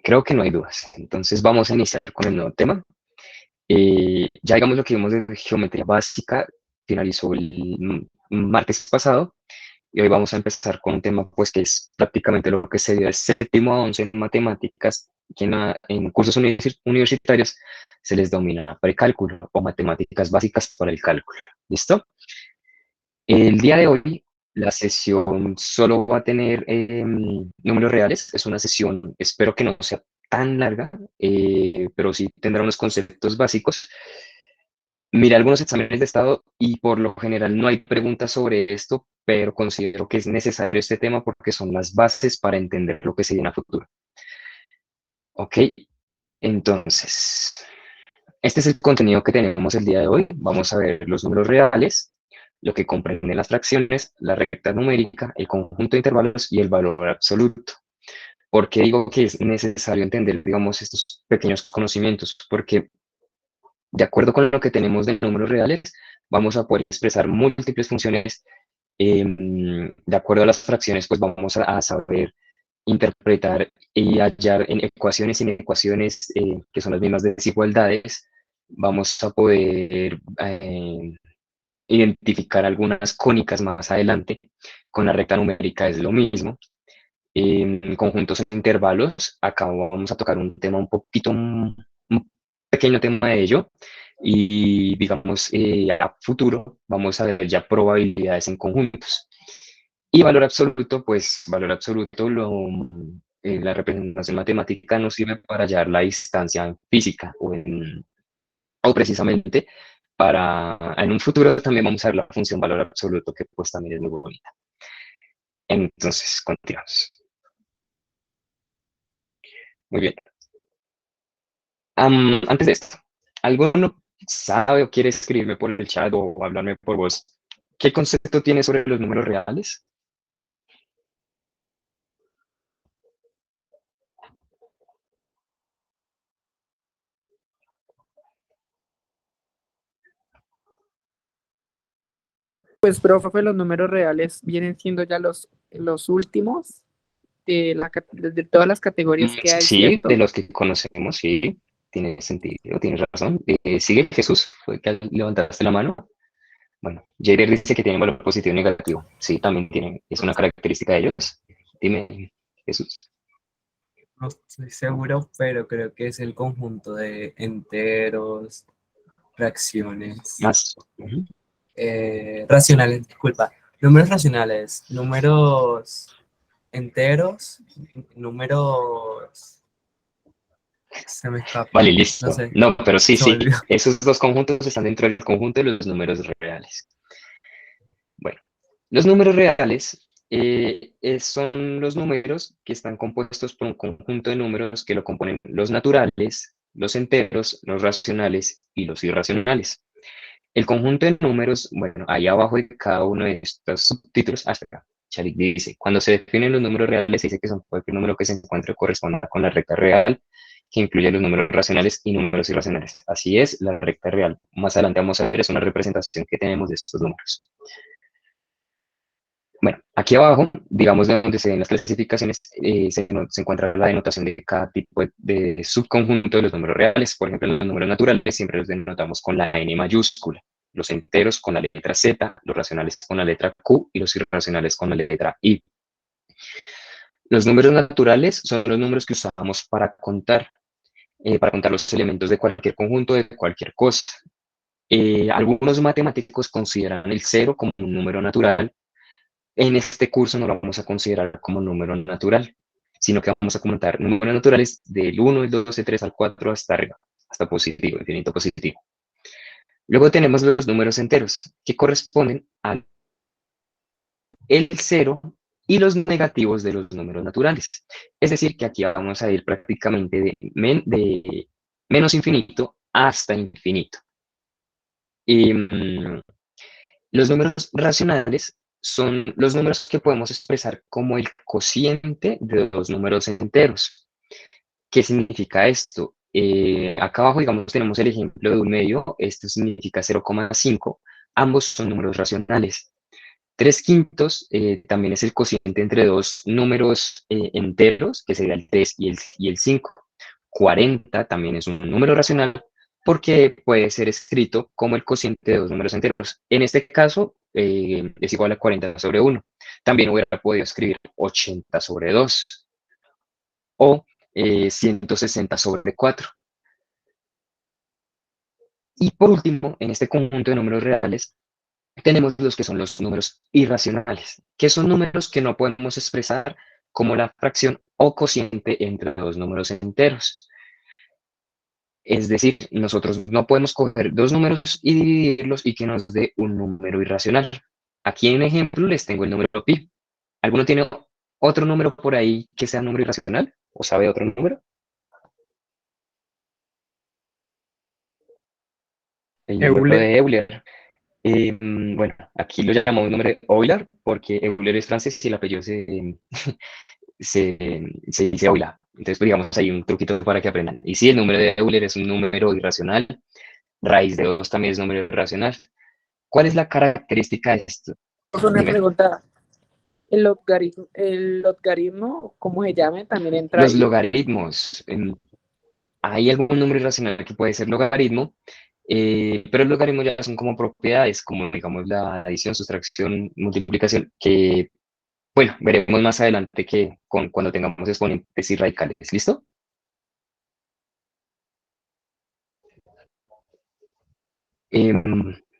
Creo que no hay dudas. Entonces vamos a iniciar con el nuevo tema. Ya digamos lo que vimos de geometría básica finalizó el martes pasado y hoy vamos a empezar con un tema pues que es prácticamente lo que se dio de séptimo a 11 en matemáticas, que en cursos universitarios se les denomina precálculo o matemáticas básicas para el cálculo. ¿Listo? El día de hoy la sesión solo va a tener números reales. Es una sesión, espero que no sea tan larga, pero sí tendrá unos conceptos básicos. Miré algunos exámenes de estado y por lo general no hay preguntas sobre esto, pero considero que es necesario este tema porque son las bases para entender lo que se viene a futuro. Ok, entonces, este es el contenido que tenemos el día de hoy. Vamos a ver los números reales, lo que comprenden las fracciones, la recta numérica, el conjunto de intervalos y el valor absoluto. ¿Por qué digo que es necesario entender, digamos, estos pequeños conocimientos? Porque de acuerdo con lo que tenemos de números reales, vamos a poder expresar múltiples funciones. De acuerdo a las fracciones, pues vamos a saber interpretar y hallar en ecuaciones y inecuaciones, que son las mismas desigualdades. Vamos a poder identificar algunas cónicas más adelante. Con la recta numérica es lo mismo. En conjuntos e intervalos, acá vamos a tocar un tema un pequeño tema de ello, y digamos, a futuro vamos a ver ya probabilidades en conjuntos. Y valor absoluto, pues valor absoluto, la representación matemática nos sirve para hallar la distancia en física o precisamente en un futuro también vamos a ver la función valor absoluto, que pues también es muy bonita. Entonces, continuamos. Muy bien. Antes de esto, ¿alguno sabe o quiere escribirme por el chat o hablarme por voz? ¿Qué concepto tiene sobre los números reales? Pues, profe, los números reales vienen siendo ya los últimos de todas las categorías que hay, Sí, de ¿cierto? los que conocemos, sí, tiene sentido, tienes razón. Sigue Jesús, fue que levantaste la mano. Bueno, Jader dice que tiene valor positivo y negativo. Sí, también tiene, es una característica de ellos. Dime, Jesús. No estoy seguro, pero creo que es el conjunto de enteros, fracciones, Más. Ujú. racionales, disculpa, números racionales, números enteros, números, se me Vale, escapa, no listo. sé, No, pero sí, se me sí, olvidó. esos dos conjuntos están dentro del conjunto de los números reales. Bueno, los números reales son los números que están compuestos por un conjunto de números que lo componen los naturales, los enteros, los racionales y los irracionales. El conjunto de números, bueno, ahí abajo de cada uno de estos subtítulos, hasta acá, Chalik dice, cuando se definen los números reales, se dice que son cualquier número que se encuentre o corresponda con la recta real, que incluye los números racionales y números irracionales. Así es, la recta real. Más adelante vamos a ver, es una representación que tenemos de estos números. Bueno, aquí abajo, digamos de donde se ven las clasificaciones, se encuentra la denotación de cada tipo de subconjunto de los números reales. Por ejemplo, los números naturales siempre los denotamos con la N mayúscula, los enteros con la letra Z, los racionales con la letra Q y los irracionales con la letra I. Los números naturales son los números que usamos para contar los elementos de cualquier conjunto, de cualquier cosa. Algunos matemáticos consideran el cero como un número natural. En este curso no lo vamos a considerar como número natural, sino que vamos a comentar números naturales del 1, el 2, el 3 al 4 hasta arriba, hasta positivo, infinito positivo. Luego tenemos los números enteros, que corresponden al cero y los negativos de los números naturales. Es decir, que aquí vamos a ir prácticamente de menos infinito hasta infinito. Y, los números racionales son los números que podemos expresar como el cociente de dos números enteros. ¿Qué significa esto? Acá abajo, digamos, tenemos el ejemplo de un medio. Esto significa 0,5. Ambos son números racionales. 3 quintos también es el cociente entre dos números enteros, que sería el 3 y el 5. 40 también es un número racional porque puede ser escrito como el cociente de dos números enteros. En este caso, es igual a 40 sobre 1. También hubiera podido escribir 80 sobre 2 o 160 sobre 4. Y por último, en este conjunto de números reales, tenemos los que son los números irracionales, que son números que no podemos expresar como la fracción o cociente entre dos números enteros. Es decir, nosotros no podemos coger dos números y dividirlos y que nos dé un número irracional. Aquí en ejemplo les tengo el número pi. ¿Alguno tiene otro número por ahí que sea número irracional? ¿O sabe otro número? El número Euler. de Euler. Bueno, aquí lo llamamos número de Euler porque Euler es francés y el apellido se, se dice Euler. Entonces, pues, digamos, hay un truquito para que aprendan. Y sí, el número de Euler es un número irracional. Raíz de 2 también es número irracional. ¿Cuál es la característica de esto? Una Dime. pregunta, el logaritmo, ¿cómo se llama? ¿También entra Los ahí? logaritmos. Hay algún número irracional que puede ser logaritmo, pero los logaritmos ya son como propiedades, como digamos la adición, sustracción, multiplicación, que, bueno, veremos más adelante cuando tengamos exponentes y radicales. ¿Listo?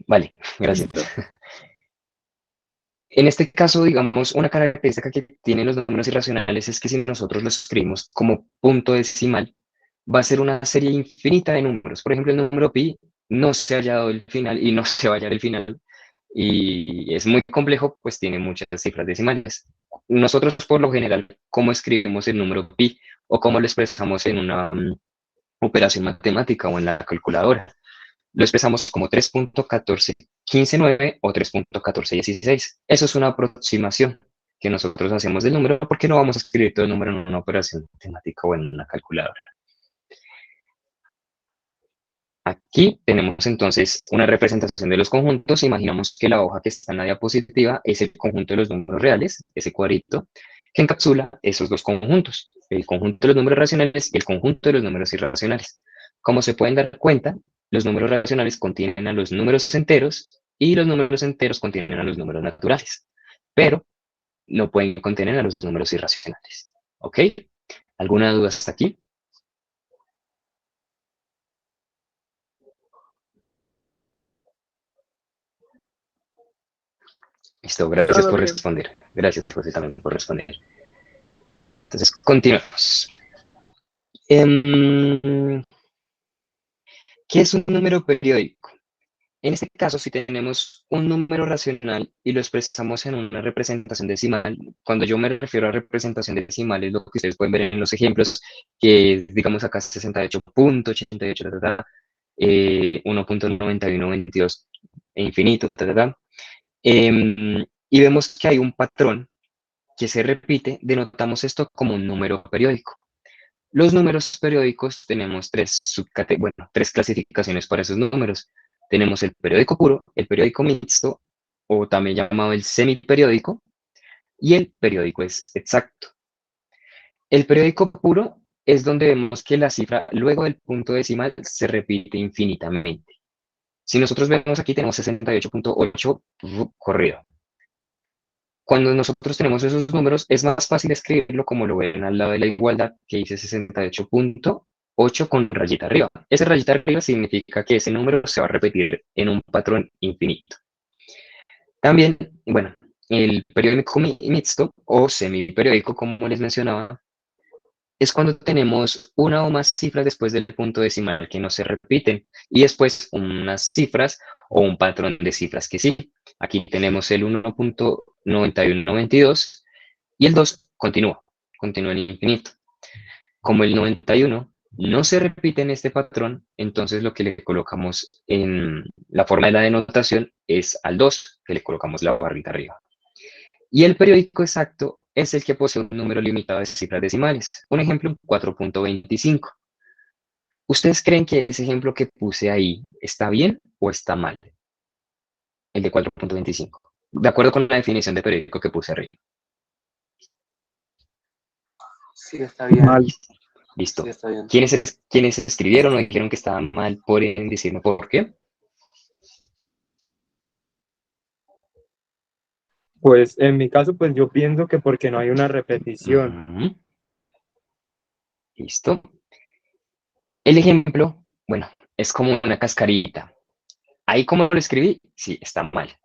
Vale, gracias. Listo. En este caso, digamos, una característica que tienen los números irracionales es que si nosotros los escribimos como punto decimal, va a ser una serie infinita de números. Por ejemplo, el número pi no se ha hallado el final y no se va a hallar el final. Y es muy complejo, pues tiene muchas cifras decimales. Nosotros, por lo general, ¿cómo escribimos el número pi o cómo lo expresamos en una operación matemática o en la calculadora? Lo expresamos como 3.14159 o 3.1416. Eso es una aproximación que nosotros hacemos del número porque no vamos a escribir todo el número en una operación matemática o en una calculadora. Aquí tenemos entonces una representación de los conjuntos. Imaginamos que la hoja que está en la diapositiva es el conjunto de los números reales, ese cuadrito, que encapsula esos dos conjuntos, el conjunto de los números racionales y el conjunto de los números irracionales. Como se pueden dar cuenta, los números racionales contienen a los números enteros y los números enteros contienen a los números naturales, pero no pueden contener a los números irracionales. ¿Ok? ¿Alguna duda hasta aquí? Listo, gracias Todo por bien. responder. Gracias, José, también por responder. Entonces, continuemos. ¿Qué es un número periódico? En este caso, si tenemos un número racional y lo expresamos en una representación decimal, cuando yo me refiero a representación decimal, es lo que ustedes pueden ver en los ejemplos, que digamos acá 68.88, 1.9122 e infinito, y vemos que hay un patrón que se repite, denotamos esto como un número periódico. Los números periódicos tenemos tres clasificaciones para esos números. Tenemos el periódico puro, el periódico mixto, o también llamado el semiperiódico, y el periódico es exacto. El periódico puro es donde vemos que la cifra luego del punto decimal se repite infinitamente. Si nosotros vemos aquí tenemos 68.8 corrido. Cuando nosotros tenemos esos números, es más fácil escribirlo como lo ven al lado de la igualdad, que dice 68.8 con rayita arriba. Esa rayita arriba significa que ese número se va a repetir en un patrón infinito. También, bueno, el periódico mixto o semiperiódico, como les mencionaba, es cuando tenemos una o más cifras después del punto decimal que no se repiten y después unas cifras o un patrón de cifras que sí. Aquí tenemos el 1.9122 y el 2 continúa en infinito. Como el 91 no se repite en este patrón, entonces lo que le colocamos en la forma de la denotación es al 2, que le colocamos la barrita arriba. Y el periódico exacto es el que posee un número limitado de cifras decimales. Un ejemplo, 4.25. ¿Ustedes creen que ese ejemplo que puse ahí está bien o está mal? El de 4.25. de acuerdo con la definición de periódico que puse arriba. Sí, está bien. Mal. Listo. Sí, está bien. ¿Quiénes escribieron o dijeron que estaba mal? ¿Pueden decirme por qué? Pues en mi caso, pues yo pienso que porque no hay una repetición. Ujú. Listo. El ejemplo, bueno, es como una cascarita. Ahí como lo escribí, sí, está mal.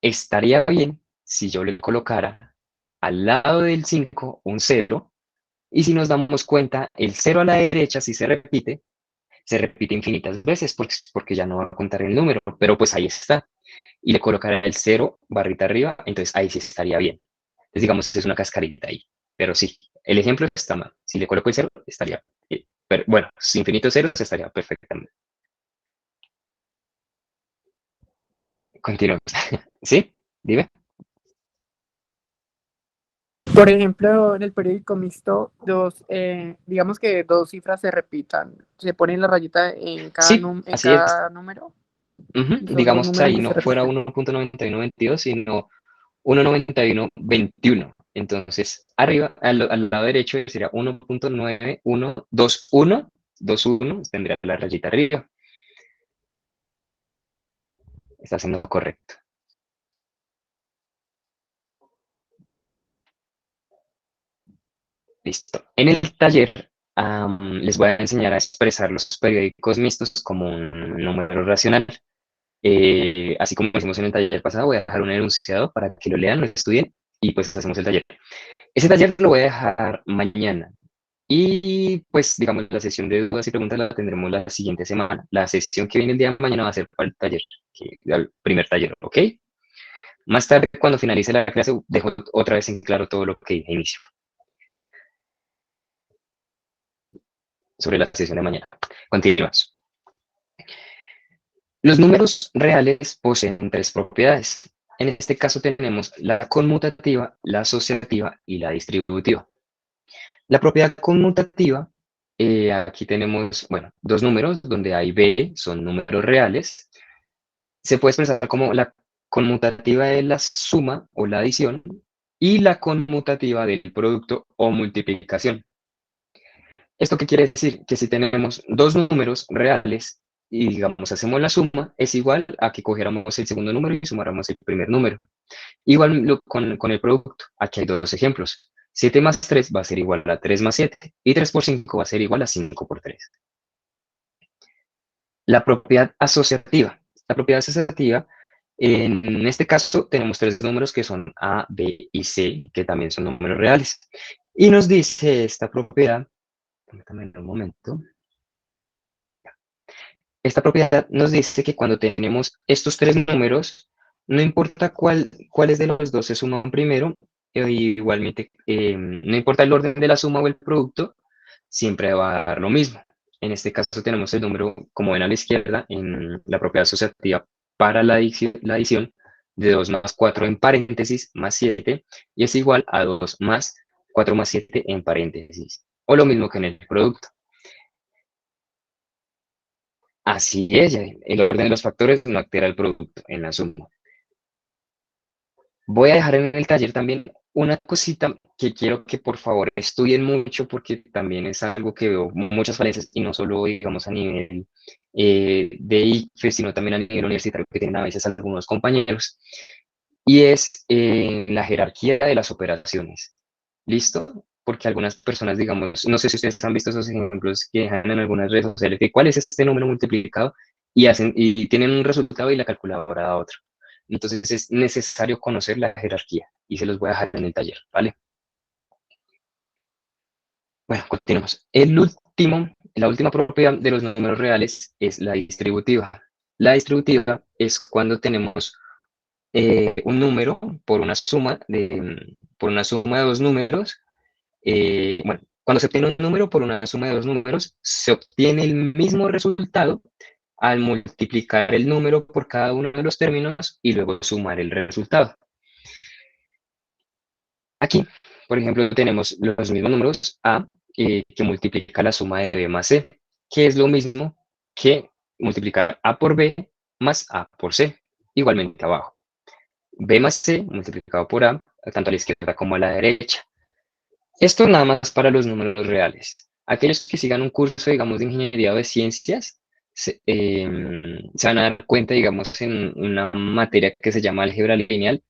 Estaría bien si yo le colocara al lado del 5 un 0, y si nos damos cuenta, el 0 a la derecha, si se repite infinitas veces porque ya no va a contar el número, pero pues ahí está. Y le colocará el 0 barrita arriba, entonces ahí sí estaría bien. Entonces digamos, es una cascarita ahí, pero sí, el ejemplo está mal. Si le coloco el 0, estaría, pero bueno, si infinitos ceros estaría perfectamente. Continuamos. ¿Sí? Dime. Por ejemplo, en el periódico mixto, digamos que dos cifras se repitan. Se pone la rayita en cada, Sí, en así es. cada número y son dos Digamos, números ahí que se no fuera repiten. 1.9122, sino 1.9121. Entonces, arriba, al lado derecho sería 1.9121, 21, tendría la rayita arriba. Está siendo correcto. Listo. En el taller les voy a enseñar a expresar los periódicos mixtos como un número racional. Así como hicimos en el taller pasado, voy a dejar un enunciado para que lo lean, lo estudien y pues hacemos el taller. Ese taller lo voy a dejar mañana. Y pues, digamos, la sesión de dudas y preguntas la tendremos la siguiente semana. La sesión que viene el día de mañana va a ser para el taller, el primer taller, ¿ok? Más tarde, cuando finalice la clase, dejo otra vez en claro todo lo que dije inicio sobre la sesión de mañana. Continuamos. Los números reales poseen tres propiedades. En este caso tenemos la conmutativa, la asociativa y la distributiva. La propiedad conmutativa, aquí tenemos, bueno, dos números donde A y B son números reales. Se puede expresar como la conmutativa de la suma o la adición y la conmutativa del producto o multiplicación. ¿Esto qué quiere decir? Que si tenemos dos números reales y digamos hacemos la suma, es igual a que cogiéramos el segundo número y sumáramos el primer número. Igual con el producto. Aquí hay dos ejemplos. 7 más 3 va a ser igual a 3 más 7 y 3 por 5 va a ser igual a 5 por 3. La propiedad asociativa. La propiedad asociativa, en este caso tenemos tres números que son A, B y C, que también son números reales. Y nos dice esta propiedad, permítanme un momento. Esta propiedad nos dice que cuando tenemos estos tres números, no importa cuáles de los dos se suman primero, igualmente, no importa el orden de la suma o el producto, siempre va a dar lo mismo. En este caso tenemos el número, como ven a la izquierda, en la propiedad asociativa para la adición de 2 más 4 en paréntesis más 7, y es igual a 2 más 4 más 7 en paréntesis. O lo mismo que en el producto. Así es, el orden de los factores no altera el producto en la suma. Voy a dejar en el taller también una cosita que quiero que por favor estudien mucho porque también es algo que veo muchas falencias y no solo, digamos, a nivel de ICFES, sino también a nivel universitario que tienen a veces algunos compañeros, y es la jerarquía de las operaciones. ¿Listo? Porque algunas personas, digamos, no sé si ustedes han visto esos ejemplos que dejan en algunas redes sociales de cuál es este número multiplicado y tienen un resultado y la calculadora da otro. Entonces es necesario conocer la jerarquía y se los voy a dejar en el taller, ¿vale? Bueno, continuamos. La última propiedad de los números reales es la distributiva. La distributiva es cuando tenemos un número por una suma de dos números. Bueno, cuando se obtiene un número por una suma de dos números, se obtiene el mismo resultado al multiplicar el número por cada uno de los términos y luego sumar el resultado. Aquí, por ejemplo, tenemos los mismos números A, que multiplica la suma de B más C, que es lo mismo que multiplicar A por B más A por C, igualmente abajo. B más C multiplicado por A, tanto a la izquierda como a la derecha. Esto nada más para los números reales. Aquellos que sigan un curso, digamos, de ingeniería o de ciencias, se van a dar cuenta, digamos, en una materia que se llama álgebra lineal,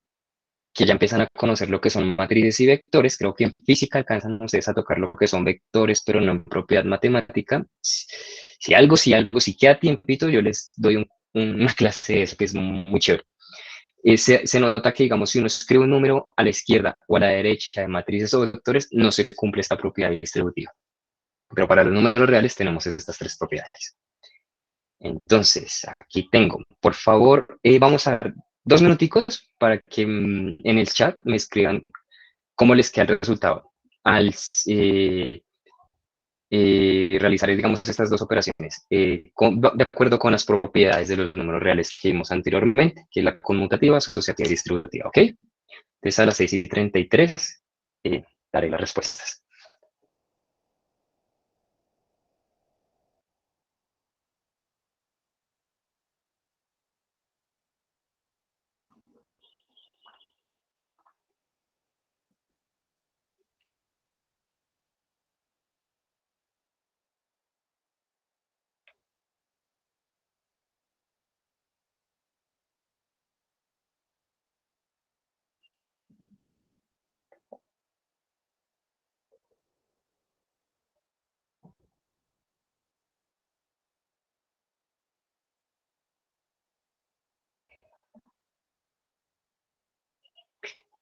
que ya empiezan a conocer lo que son matrices y vectores. Creo que en física alcanzan ustedes a tocar lo que son vectores, pero no en propiedad matemática. Si queda tiempito, yo les doy una clase de eso que es muy chévere. Se nota que, digamos, si uno escribe un número a la izquierda o a la derecha de matrices o vectores, no se cumple esta propiedad distributiva. Pero para los números reales tenemos estas tres propiedades. Entonces, aquí tengo, por favor, vamos a dar 2 minuticos para que en el chat me escriban cómo les queda el resultado al realizar, digamos, estas dos operaciones, de acuerdo con las propiedades de los números reales que vimos anteriormente, que es la conmutativa, asociativa y distributiva, ¿ok? Entonces, a las 6:33 daré las respuestas.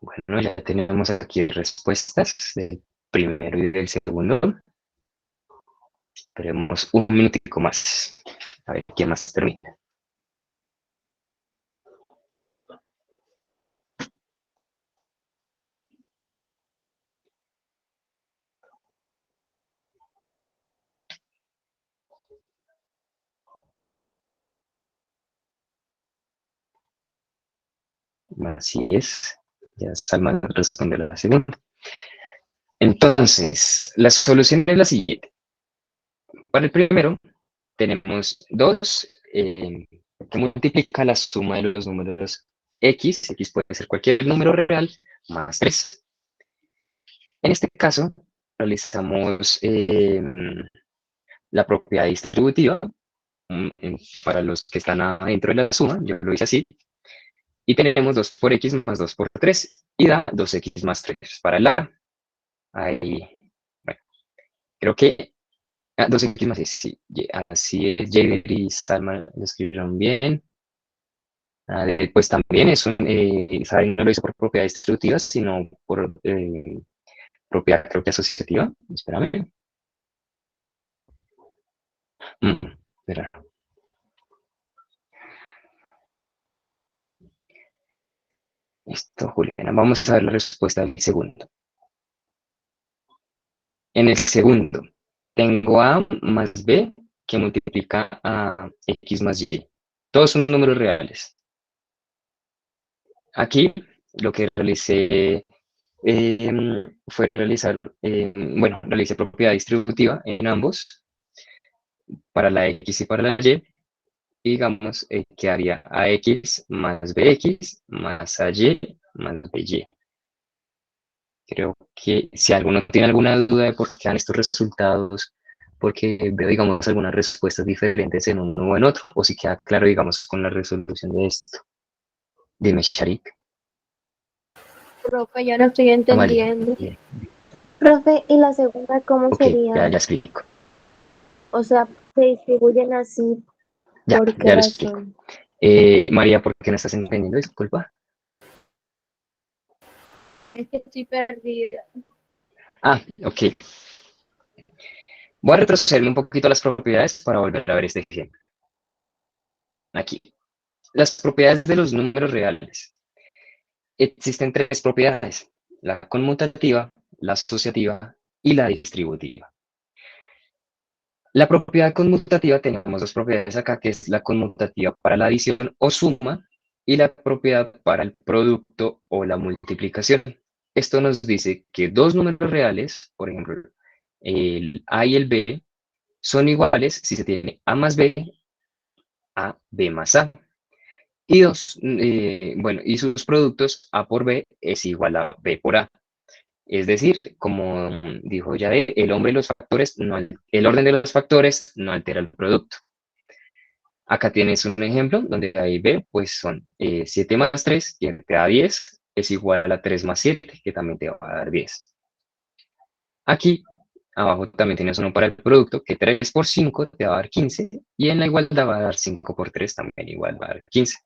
Bueno, ya tenemos aquí respuestas del primero y del segundo. Esperemos un minutico más. A ver quién más termina. Así es. Ya Salma responde a la segunda. Entonces, la solución es la siguiente. Para el primero, tenemos 2 que multiplica la suma de los números x puede ser cualquier número real, más 3. En este caso, realizamos la propiedad distributiva para los que están adentro de la suma, yo lo hice así, y tenemos 2 por x más 2 por 3, y da 2x más 3 para el A. Ahí, bueno, creo que 2x más 6, sí, así es, Jader y Salma lo escribieron bien. Pues también es Sari no lo hizo por propiedad distributiva, sino por propiedad, creo que asociativa. Espérame. Espera. Listo, Juliana. Vamos a ver la respuesta del segundo. En el segundo, tengo A más B que multiplica a X más Y. Todos son números reales. Aquí lo que realicé fue realizar, realicé propiedad distributiva en ambos, para la X y para la Y. Y digamos, quedaría AX más BX más AY más BY. Creo que si alguno tiene alguna duda de por qué dan estos resultados, porque veo, digamos, algunas respuestas diferentes en uno o en otro, o si queda claro, digamos, con la resolución de esto. Dime, Sharik. Profe, ya lo estoy Vale, entendiendo. bien. Profe, ¿y la segunda cómo Ok, sería? ya explico. O sea, se distribuyen así, Ya ¿por qué lo explico. razón? María, ¿por qué no estás entendiendo? Disculpa. Es que estoy perdida. Ok. Voy a retroceder un poquito las propiedades para volver a ver este ejemplo. Aquí. Las propiedades de los números reales. Existen 3 propiedades: la conmutativa, la asociativa y la distributiva. La propiedad conmutativa, tenemos 2 propiedades acá, que es la conmutativa para la adición o suma y la propiedad para el producto o la multiplicación. Esto nos dice que 2 números reales, por ejemplo, el A y el B, son iguales si se tiene A más B, A, B más A. Y dos, bueno, y sus productos A por B es igual a B por A. Es decir, como dijo ya el orden de los factores el orden de los factores no altera el producto. Acá tienes un ejemplo donde ahí B, pues son 7 más 3, que te da 10, es igual a 3 más 7, que también te va a dar 10. Aquí abajo también tienes uno para el producto, que 3 por 5 te va a dar 15, y en la igualdad va a dar 5 por 3 también igual va a dar 15.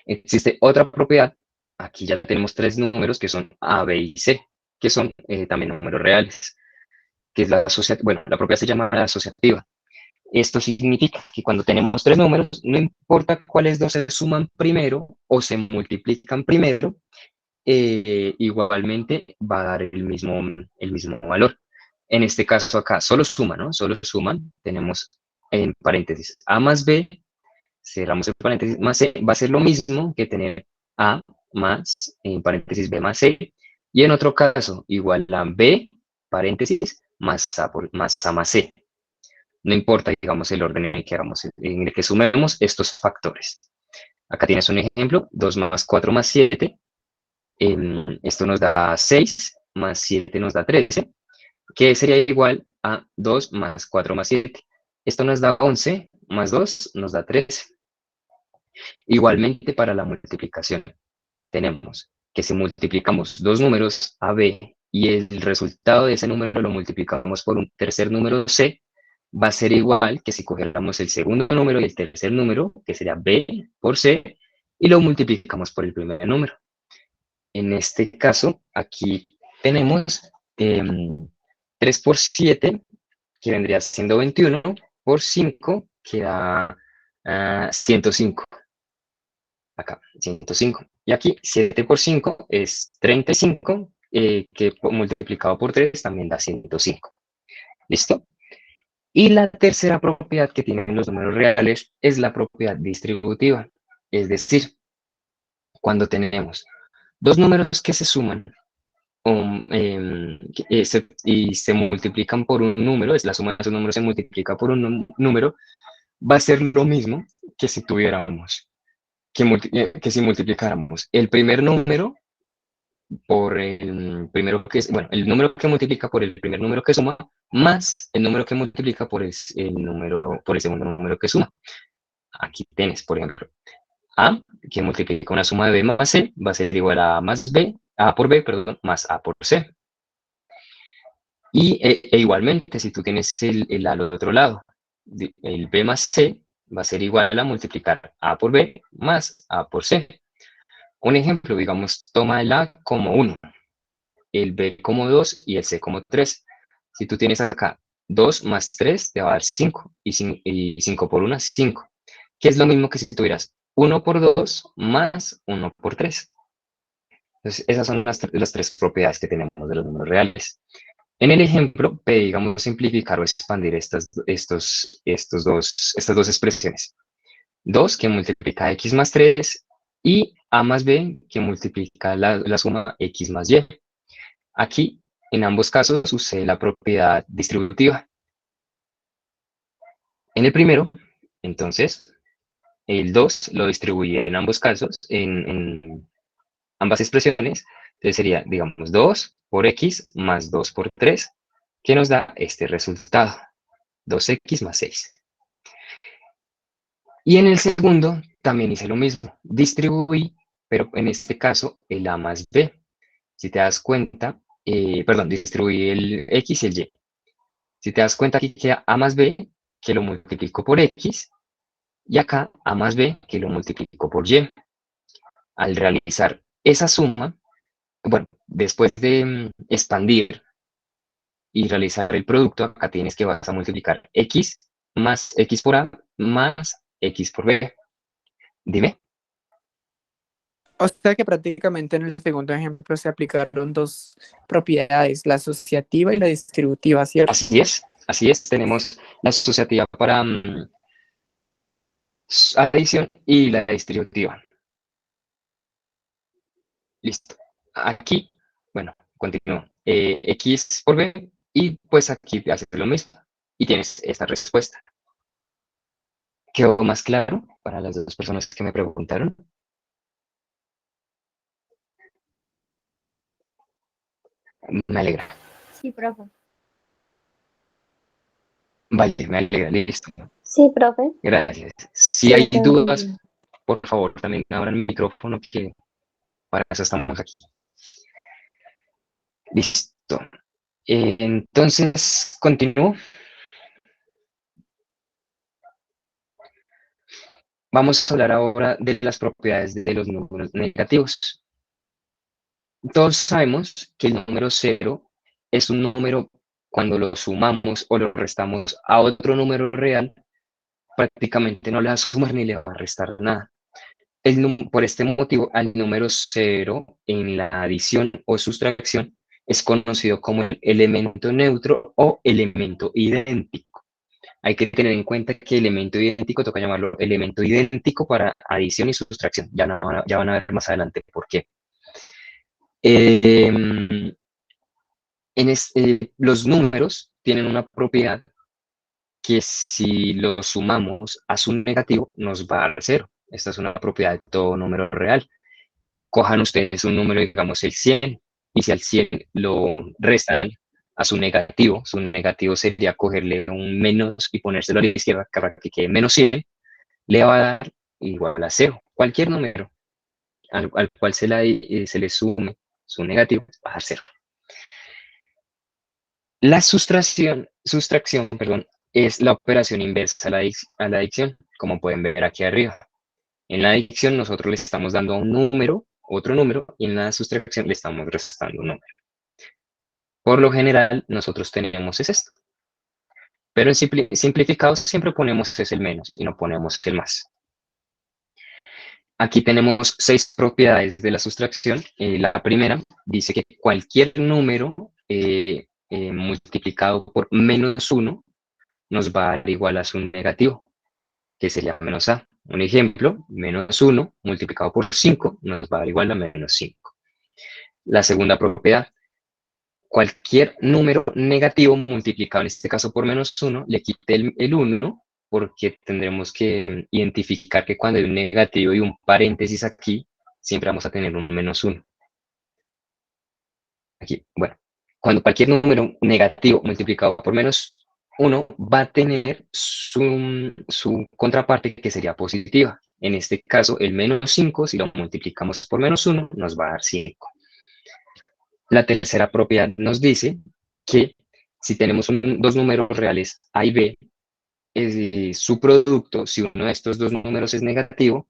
Existe otra propiedad, aquí ya tenemos tres números que son A, B y C, que son también números reales, que es bueno, la propiedad se llama la asociativa. Esto significa que cuando tenemos tres números, no importa cuáles dos se suman primero o se multiplican primero, igualmente va a dar el mismo valor. En este caso acá solo suman, ¿no? Solo suman, tenemos en paréntesis A más B, cerramos el paréntesis, más C, va a ser lo mismo que tener A más, en paréntesis, B más C, y en otro caso, igual a B, paréntesis, más A más C. No importa, digamos, el orden en el que en el que sumemos estos factores. Acá tienes un ejemplo, 2 más 4 más 7, esto nos da 6, más 7 nos da 13, que sería igual a 2 más 4 más 7. Esto nos da 11, más 2 nos da 13. Igualmente para la multiplicación, tenemos que si multiplicamos dos números A, B, y el resultado de ese número lo multiplicamos por un tercer número C, va a ser igual que si cogiéramos el segundo número y el tercer número, que sería B por C, y lo multiplicamos por el primer número. En este caso, aquí tenemos 3 por 7, que vendría siendo 21, por 5, que da 105. Acá, 105. Y aquí, 7 por 5 es 35, que multiplicado por 3 también da 105. ¿Listo? Y la tercera propiedad que tienen los números reales es la propiedad distributiva. Es decir, cuando tenemos dos números que se suman y se multiplican por un número, es la suma de esos números se multiplica por un número, va a ser lo mismo que si tuviéramos, que si multiplicáramos el primer número por el primero que es, bueno, el número que multiplica por el primer número que suma, más el número que multiplica por el segundo número que suma. Aquí tienes, por ejemplo, A, que multiplica una suma de B más C, va a ser igual a A por B, perdón, más A por C. Y igualmente, si tú tienes el al otro lado, el B más C va a ser igual a multiplicar A por B más A por C. Un ejemplo, digamos, toma el A como 1, el B como 2 y el C como 3. Si tú tienes acá 2 más 3, te va a dar 5, y 5 por 1 es 5, que es lo mismo que si tuvieras 1 por 2 más 1 por 3. Entonces, esas son las tres propiedades que tenemos de los números reales. En el ejemplo, digamos, simplificar o expandir estas dos expresiones. 2 que multiplica x más 3 y a más b que multiplica la suma x más y. Aquí, en ambos casos, sucede la propiedad distributiva. En el primero, entonces, el 2 lo distribuye en ambos casos, en ambas expresiones. Entonces sería, digamos, 2 por x más 2 por 3, que nos da este resultado, 2x más 6. Y en el segundo también hice lo mismo, distribuí, pero en este caso el a más b. Si te das cuenta, perdón, distribuí el x y el y. Si te das cuenta, aquí queda a más b, que lo multiplico por x, y acá a más b, que lo multiplico por y. Al realizar esa suma, bueno, después de expandir y realizar el producto, acá tienes que vas a multiplicar x más x por a más x por b. Dime. O sea que prácticamente en el segundo ejemplo se aplicaron dos propiedades, la asociativa y la distributiva, ¿cierto? Así es. Tenemos la asociativa para adición y la distributiva. Listo. Aquí, bueno, continúo. X por B, y pues aquí haces lo mismo. Y tienes esta respuesta. ¿Quedó más claro para las dos personas que me preguntaron? Me alegra. Sí, profe. Vale, me alegra, listo. Sí, profe. Gracias. Si Sí, hay te dudas, entendí. por favor, también abran el micrófono, que para eso estamos aquí. Listo. Entonces, continúo. Vamos a hablar ahora de las propiedades de los números negativos. Todos sabemos que el número 0 es un número cuando lo sumamos o lo restamos a otro número real, prácticamente no le va a sumar ni le va a restar nada. Por este motivo, al número 0 en la adición o sustracción es conocido como el elemento neutro o elemento idéntico. Hay que tener en cuenta que elemento idéntico toca llamarlo elemento idéntico para adición y sustracción. Ya van a ver más adelante por qué. Los números tienen una propiedad que si lo sumamos a su negativo nos va a dar 0. Esta es una propiedad de todo número real. Cojan ustedes un número, digamos el 100, y si al 100 lo restan a su negativo sería cogerle un menos y ponérselo a la izquierda para que quede menos 100, le va a dar igual a 0. Cualquier número al cual se le sume su negativo va a dar 0. La sustracción, perdón, es la operación inversa a la adicción, como pueden ver aquí arriba. En la adicción nosotros le estamos dando a un número, otro número, y en la sustracción le estamos restando un número. Por lo general, nosotros tenemos es esto. Pero en simplificado siempre ponemos es el menos y no ponemos el más. Aquí tenemos 6 propiedades de la sustracción. La primera dice que cualquier número multiplicado por menos 1 nos va a dar igual a su negativo, que sería menos a. Un ejemplo, menos 1 multiplicado por 5 nos va a dar igual a menos 5. La segunda propiedad, cualquier número negativo multiplicado, en este caso por menos 1, le quite el 1, porque tendremos que identificar que cuando hay un negativo y un paréntesis aquí, siempre vamos a tener un menos 1. Aquí, bueno, cuando cualquier número negativo multiplicado por menos 1 va a tener su contraparte, que sería positiva. En este caso, el menos 5, si lo multiplicamos por menos 1, nos va a dar 5. La tercera propiedad nos dice que si tenemos dos números reales A y B, su producto, si uno de estos dos números es negativo,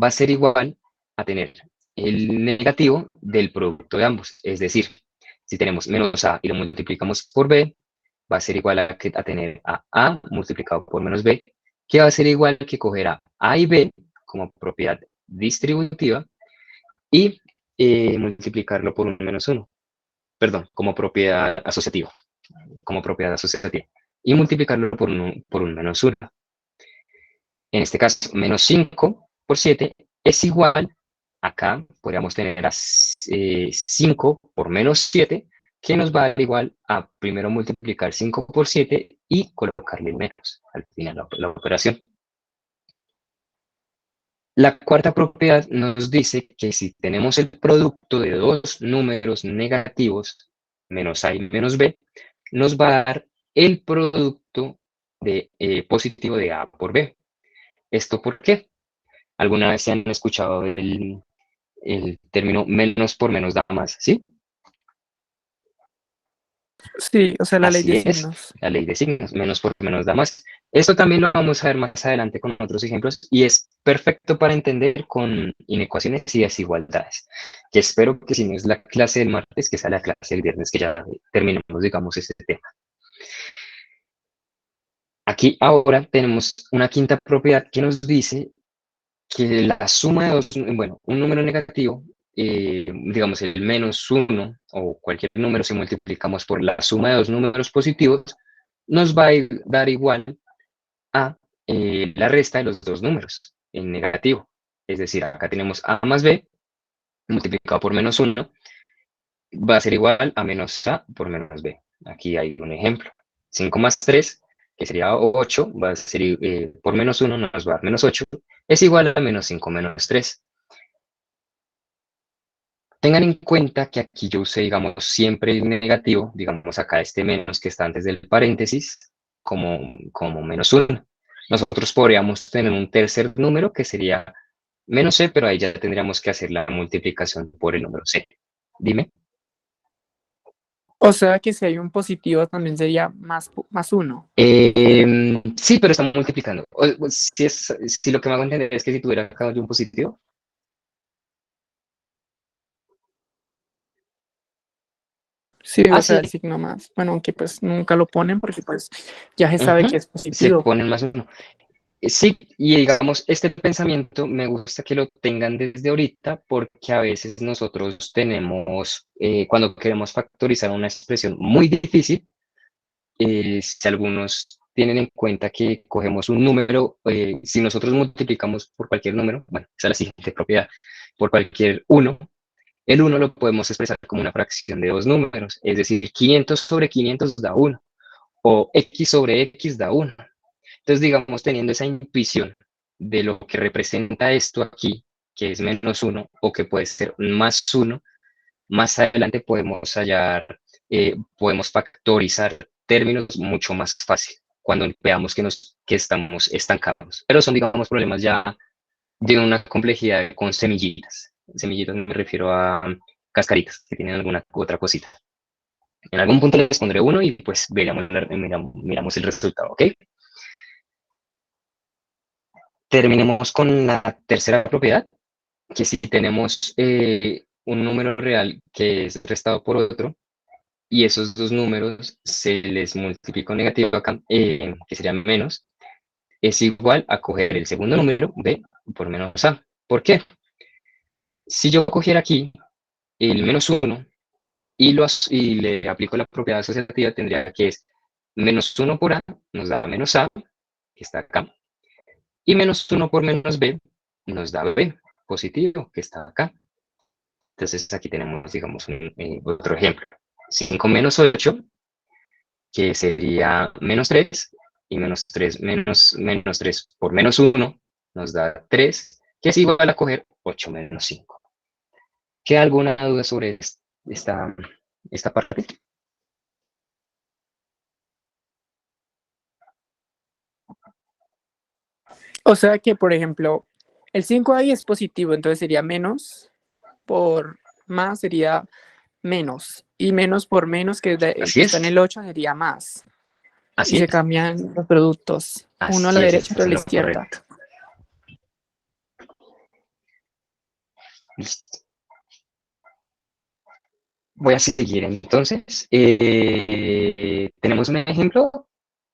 va a ser igual a tener el negativo del producto de ambos. Es decir, si tenemos menos A y lo multiplicamos por B, va a ser igual a tener a A multiplicado por menos B, que va a ser igual que coger A y B como propiedad distributiva y multiplicarlo por un menos 1. Perdón, como propiedad asociativa. Y multiplicarlo por un menos 1. En este caso, menos 5 por 7 es igual, acá podríamos tener a 5 por menos 7, que nos va a dar igual a primero multiplicar 5 por 7 y colocarle el menos al final la operación. La cuarta propiedad nos dice que si tenemos el producto de dos números negativos, menos A y menos B, nos va a dar el producto positivo de A por B. ¿Esto por qué? ¿Alguna vez se han escuchado el término menos por menos da más? ¿Sí? Sí, o sea, la ley Así de es, signos. la ley de signos, menos por menos da más. Esto también lo vamos a ver más adelante con otros ejemplos y es perfecto para entender con inecuaciones y desigualdades, que espero que si no es la clase del martes, que sea la clase del viernes, que ya terminemos, digamos, este tema. Aquí ahora tenemos una quinta propiedad que nos dice que la suma de dos, bueno, un número negativo, digamos el menos 1 o cualquier número, si multiplicamos por la suma de dos números positivos, nos va a dar igual a la resta de los dos números en negativo. Es decir, acá tenemos A más B multiplicado por menos 1, va a ser igual a menos A por menos B. Aquí hay un ejemplo. 5 más 3 que sería 8, va a ser por menos 1 nos va a dar menos 8, es igual a menos 5 menos 3. Tengan en cuenta que aquí yo usé, digamos, siempre el negativo, digamos acá este menos que está antes del paréntesis, como menos 1. Nosotros podríamos tener un tercer número que sería menos c, pero ahí ya tendríamos que hacer la multiplicación por el número c. Dime. O sea que si hay un positivo también sería más 1. Sí, pero está multiplicando. Si lo que me hago entender es que si tuviera acá un positivo. Sí, o sea, Sí. el signo más. Bueno, aunque pues nunca lo ponen porque pues ya se sabe que es Se positivo. ponen más 1. Sí, y digamos, este pensamiento me gusta que lo tengan desde ahorita porque a veces nosotros tenemos, cuando queremos factorizar una expresión muy difícil, si algunos tienen en cuenta que cogemos un número, si nosotros multiplicamos por cualquier número, bueno, esa es la siguiente propiedad, por cualquier 1, el 1 lo podemos expresar como una fracción de dos números, es decir, 500 sobre 500 da 1, o x sobre x da 1. Entonces, digamos, teniendo esa intuición de lo que representa esto aquí, que es menos 1, o que puede ser más 1, más adelante podemos hallar, podemos factorizar términos mucho más fácil cuando veamos que estamos estancados. Pero son, digamos, problemas ya de una complejidad con semillitas. Semillitas me refiero a cascaritas que tienen alguna otra cosita. En algún punto les pondré uno y pues miramos el resultado, ¿ok? Terminemos con la tercera propiedad, que si tenemos un número real que es restado por otro, y esos dos números se les multiplica un negativo acá, que sería menos, es igual a coger el segundo número, b, por menos a. ¿Por qué? Si yo cogiera aquí el menos 1 y le aplico la propiedad asociativa, tendría que es menos 1 por a nos da menos a, que está acá, y menos 1 por menos b nos da b positivo, que está acá. Entonces aquí tenemos, digamos, otro ejemplo. 5 menos 8, que sería menos 3, y menos 3 por menos 1 nos da 3, que es igual a coger 8 menos 5. ¿Queda alguna duda sobre esta parte? O sea que, por ejemplo, el 5 ahí es positivo, entonces sería menos por más sería menos. Y menos por menos, que Así está en es, el 8, sería más. Y así se es, cambian los productos. Uno a la así es, derecha, otro estás a en la lo izquierda. correcto. Listo. Voy a seguir entonces. Tenemos un ejemplo.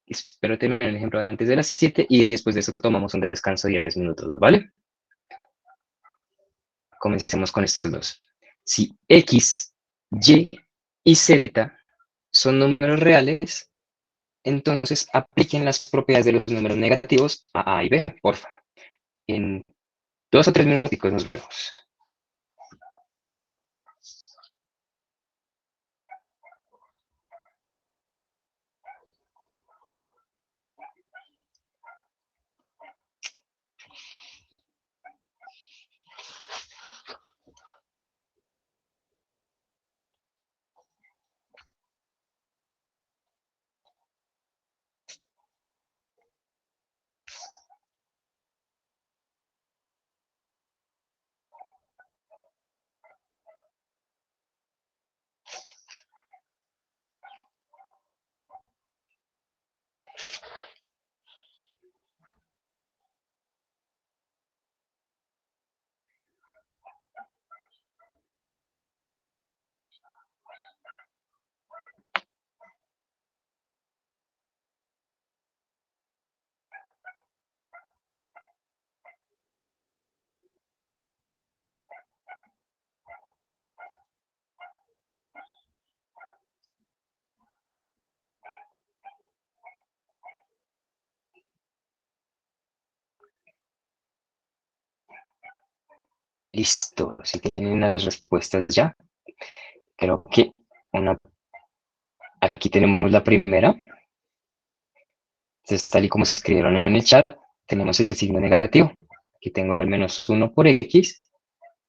Espero terminar el ejemplo antes de las 7 y después de eso tomamos un descanso de 10 minutos, ¿vale? Comencemos con estos dos. Si X, Y y Z son números reales, entonces apliquen las propiedades de los números negativos a A y B, porfa. En 2 o 3 minutos nos vemos. Listo, si tienen las respuestas ya. Creo que aquí tenemos la primera. Entonces, tal y como se escribieron en el chat, tenemos el signo negativo. Aquí tengo el -1 por x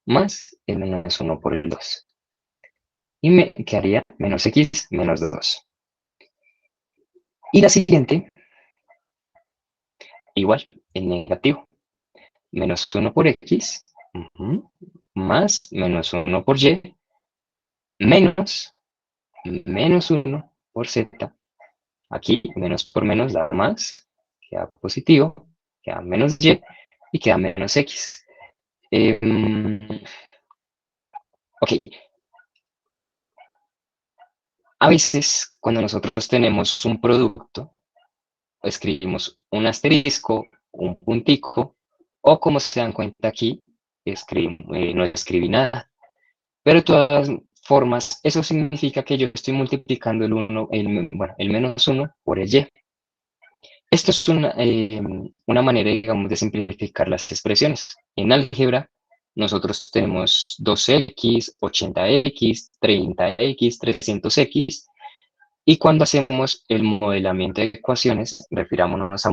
más el -1 por el 2. Y me quedaría -x menos 2. Y la siguiente, igual, el negativo. -1 por x, más -1 por y, menos -1 por z. Aquí, menos por menos da más, queda positivo, queda menos y queda menos x. Ok. A veces, cuando nosotros tenemos un producto, escribimos un asterisco, un puntico, o como se dan cuenta aquí, no escribí nada. Pero de todas formas, eso significa que yo estoy multiplicando el -1 por el y. Esto es una manera, digamos, de simplificar las expresiones. En álgebra, nosotros tenemos 2x, 80x, 30x, 300x, y cuando hacemos el modelamiento de ecuaciones, refirámonos a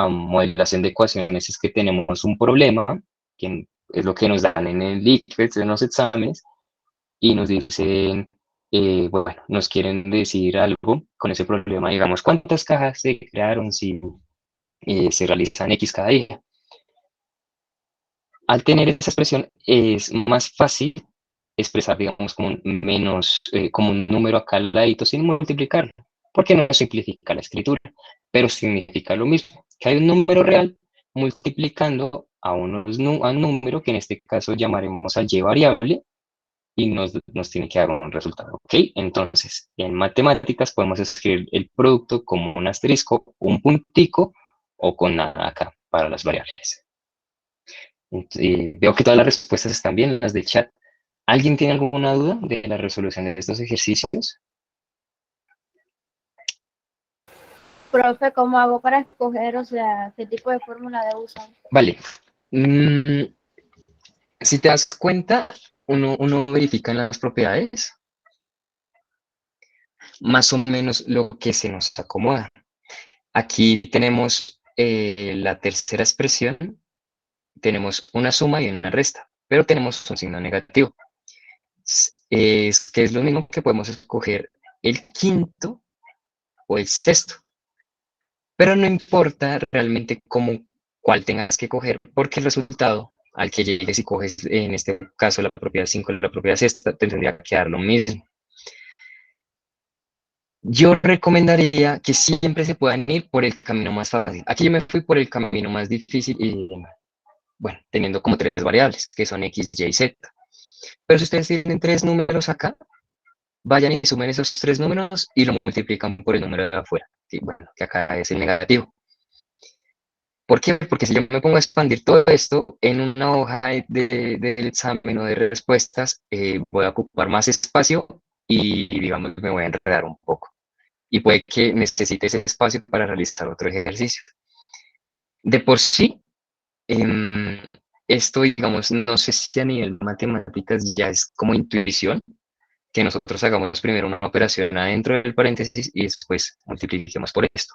modelación de ecuaciones, es que tenemos un problema, que es lo que nos dan en el ICFES, en los exámenes, y nos dicen, bueno, nos quieren decir algo con ese problema, digamos, ¿cuántas cajas se crearon si se realizan X cada día? Al tener esa expresión es más fácil expresar, digamos, como un número acá al ladito sin multiplicarlo, porque no simplifica la escritura, pero significa lo mismo, que hay un número real multiplicando a un número que en este caso llamaremos al y variable, y nos tiene que dar un resultado, ¿ok? Entonces, en matemáticas podemos escribir el producto como un asterisco, un puntico o con nada acá para las variables. Veo que todas las respuestas están bien, las del chat. ¿Alguien tiene alguna duda de la resolución de estos ejercicios? Profe, ¿cómo hago para escoger, o sea, qué tipo de fórmula debo usar? Vale. Si te das cuenta, uno verifica en las propiedades más o menos lo que se nos acomoda. Aquí tenemos la tercera expresión, tenemos una suma y una resta, pero tenemos un signo negativo. Es que es lo mismo que podemos escoger el quinto o el sexto, pero no importa realmente cuál tengas que coger, porque el resultado al que llegues, si coges en este caso la propiedad 5 y la propiedad sexta, te tendría que dar lo mismo. Yo recomendaría que siempre se puedan ir por el camino más fácil. Aquí yo me fui por el camino más difícil y, bueno, teniendo como tres variables, que son x, y y z. Pero si ustedes tienen tres números acá, vayan y sumen esos tres números y lo multiplican por el número de afuera, que, bueno, que acá es el negativo. ¿Por qué? Porque si yo me pongo a expandir todo esto en una hoja del examen o de respuestas, voy a ocupar más espacio y, digamos, me voy a enredar un poco. Y puede que necesite ese espacio para realizar otro ejercicio. De por sí, esto, digamos, no sé si a nivel de matemáticas ya es como intuición, que nosotros hagamos primero una operación adentro del paréntesis y después multipliquemos por esto.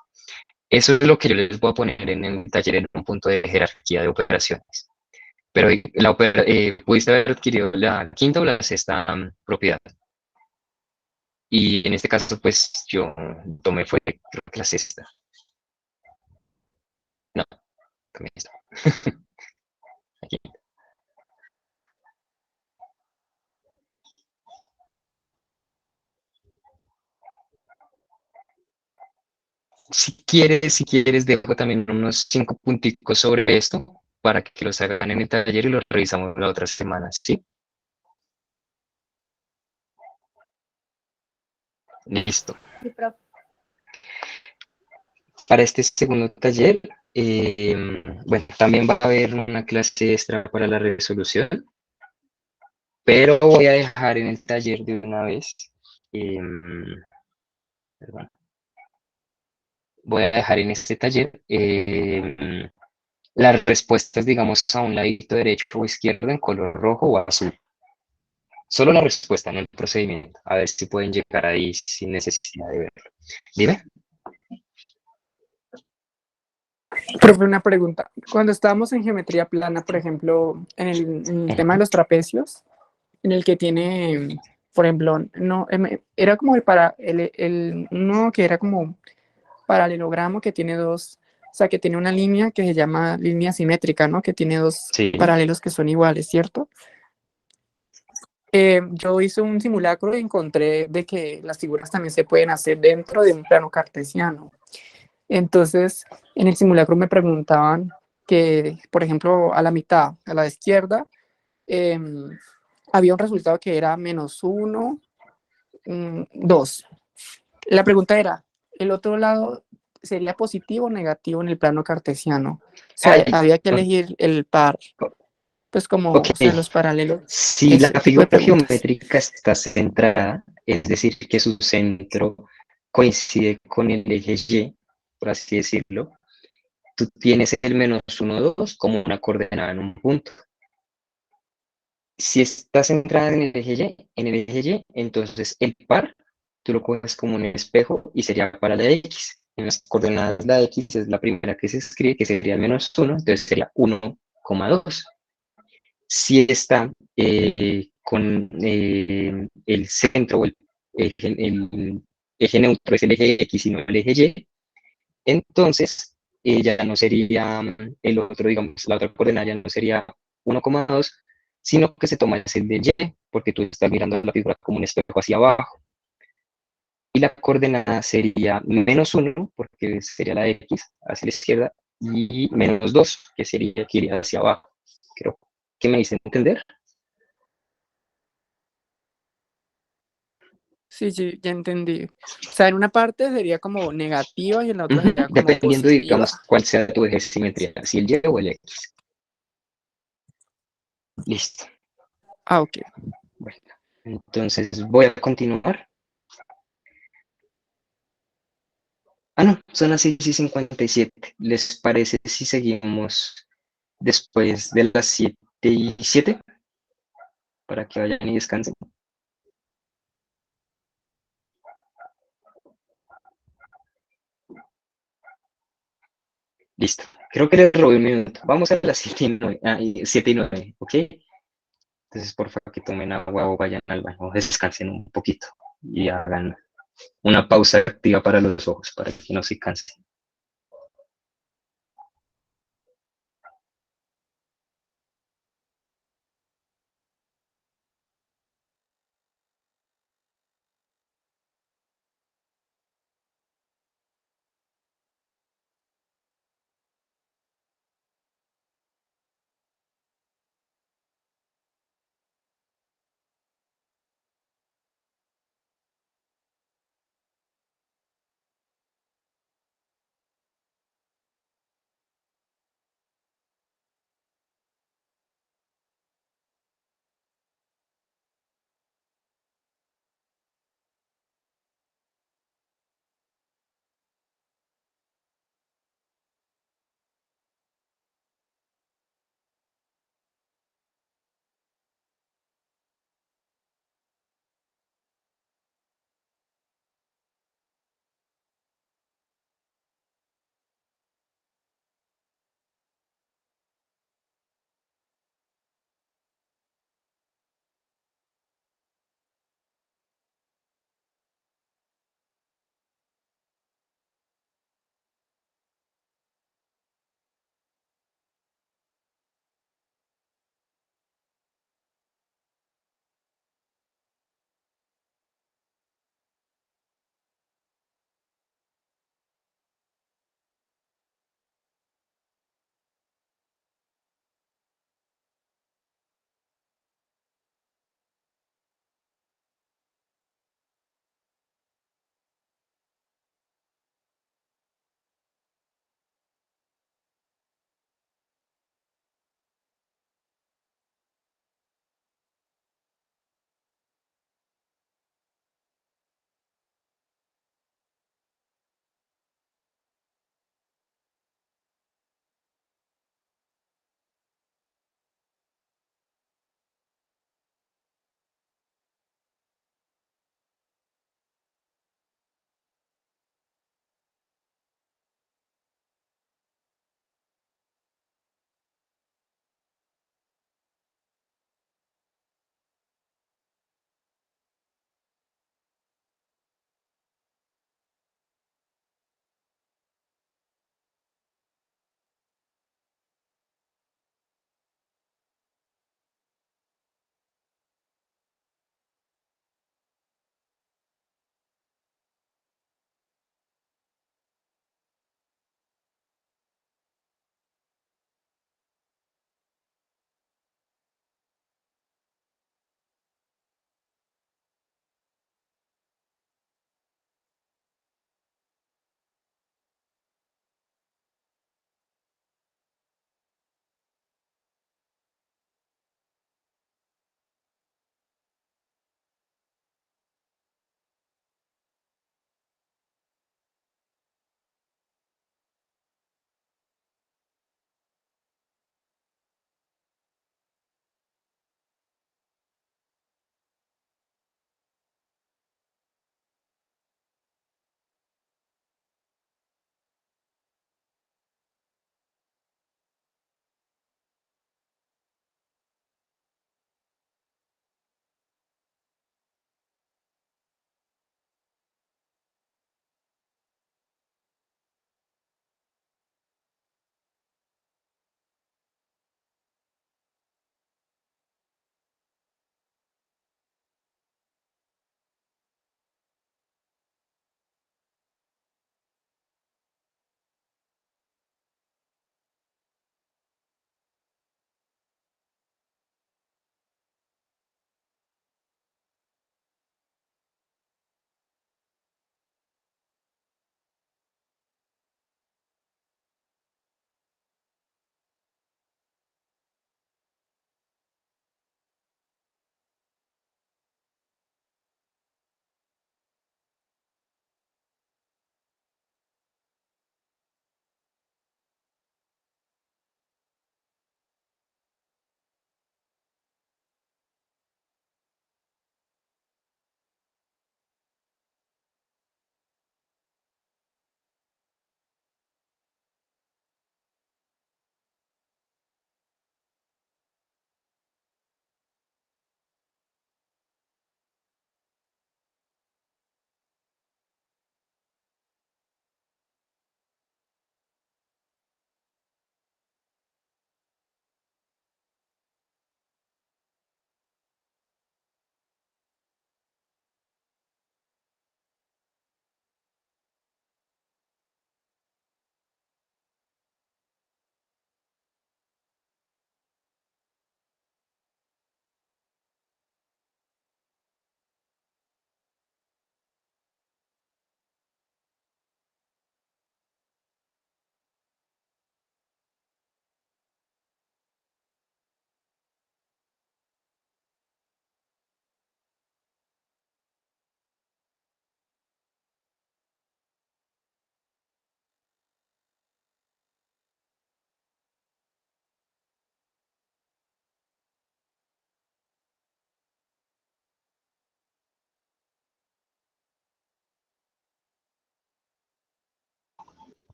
Eso es lo que yo les voy a poner en el taller en un punto de jerarquía de operaciones. Pero pudiste haber adquirido la quinta o la sexta propiedad. Y en este caso, pues yo tomé fue, creo que la sexta. No, también está. Aquí. Si quieres, dejo también unos 5 punticos sobre esto para que los hagan en el taller y los revisamos la otra semana, ¿sí? Listo. Sí, profe. Para este segundo taller, bueno, también va a haber una clase extra para la resolución, pero voy a dejar en el taller de una vez, perdón, voy a dejar en este taller las respuestas, digamos, a un ladito derecho o izquierdo en color rojo o azul. Solo la respuesta, no el procedimiento. A ver si pueden llegar ahí sin necesidad de verlo. Dime. Profe, una pregunta. Cuando estábamos en geometría plana, por ejemplo, en el tema de los trapecios, en el que tiene, por ejemplo, no, era como uno que era como paralelogramo que tiene dos, o sea, que tiene una línea que se llama línea simétrica, ¿no? Que tiene dos Sí, paralelos que son iguales, ¿cierto? Yo hice un simulacro y encontré de que las figuras también se pueden hacer dentro de un plano cartesiano. Entonces, en el simulacro me preguntaban que, por ejemplo, a la mitad, a la izquierda, había un resultado que era -1, 2. La pregunta era, ¿el otro lado sería positivo o negativo en el plano cartesiano? O sea, ay, había que elegir el par, pues como, ok. o sea, los paralelos, Si la ese tipo de figura preguntas. geométrica está centrada, es decir, que su centro coincide con el eje Y, por así decirlo, tú tienes el -1, 2 como una coordenada en un punto. Si está centrada en el eje Y, entonces el par tú lo coges como un espejo y sería para la X. En las coordenadas la X es la primera que se escribe, que sería el -1, entonces sería 1,2. Si está con el centro o el eje neutro es el eje X y no el eje Y, entonces ya no sería el otro, digamos, la otra coordenada ya no sería 1,2, sino que se toma el de Y, porque tú estás mirando la figura como un espejo hacia abajo. Y la coordenada sería -1, porque sería la X hacia la izquierda, y -2, que sería que iría hacia abajo. Creo que me hice entender. Sí, sí, ya entendí. O sea, en una parte sería como negativa y en la otra sería como Dependiendo, positiva. digamos, cuál sea tu eje de simetría, si el Y o el X. Listo. Ah, ok. Bueno, entonces voy a continuar. Ah, no, son las 6:57. ¿Les parece si seguimos después de las 7:07? Para que vayan y descansen. Listo. Creo que les robé un minuto. Vamos a las 7:09. 7:09, ¿ok? Entonces, por favor, que tomen agua o vayan al baño, o descansen un poquito y hagan una pausa activa para los ojos, para que no se cansen.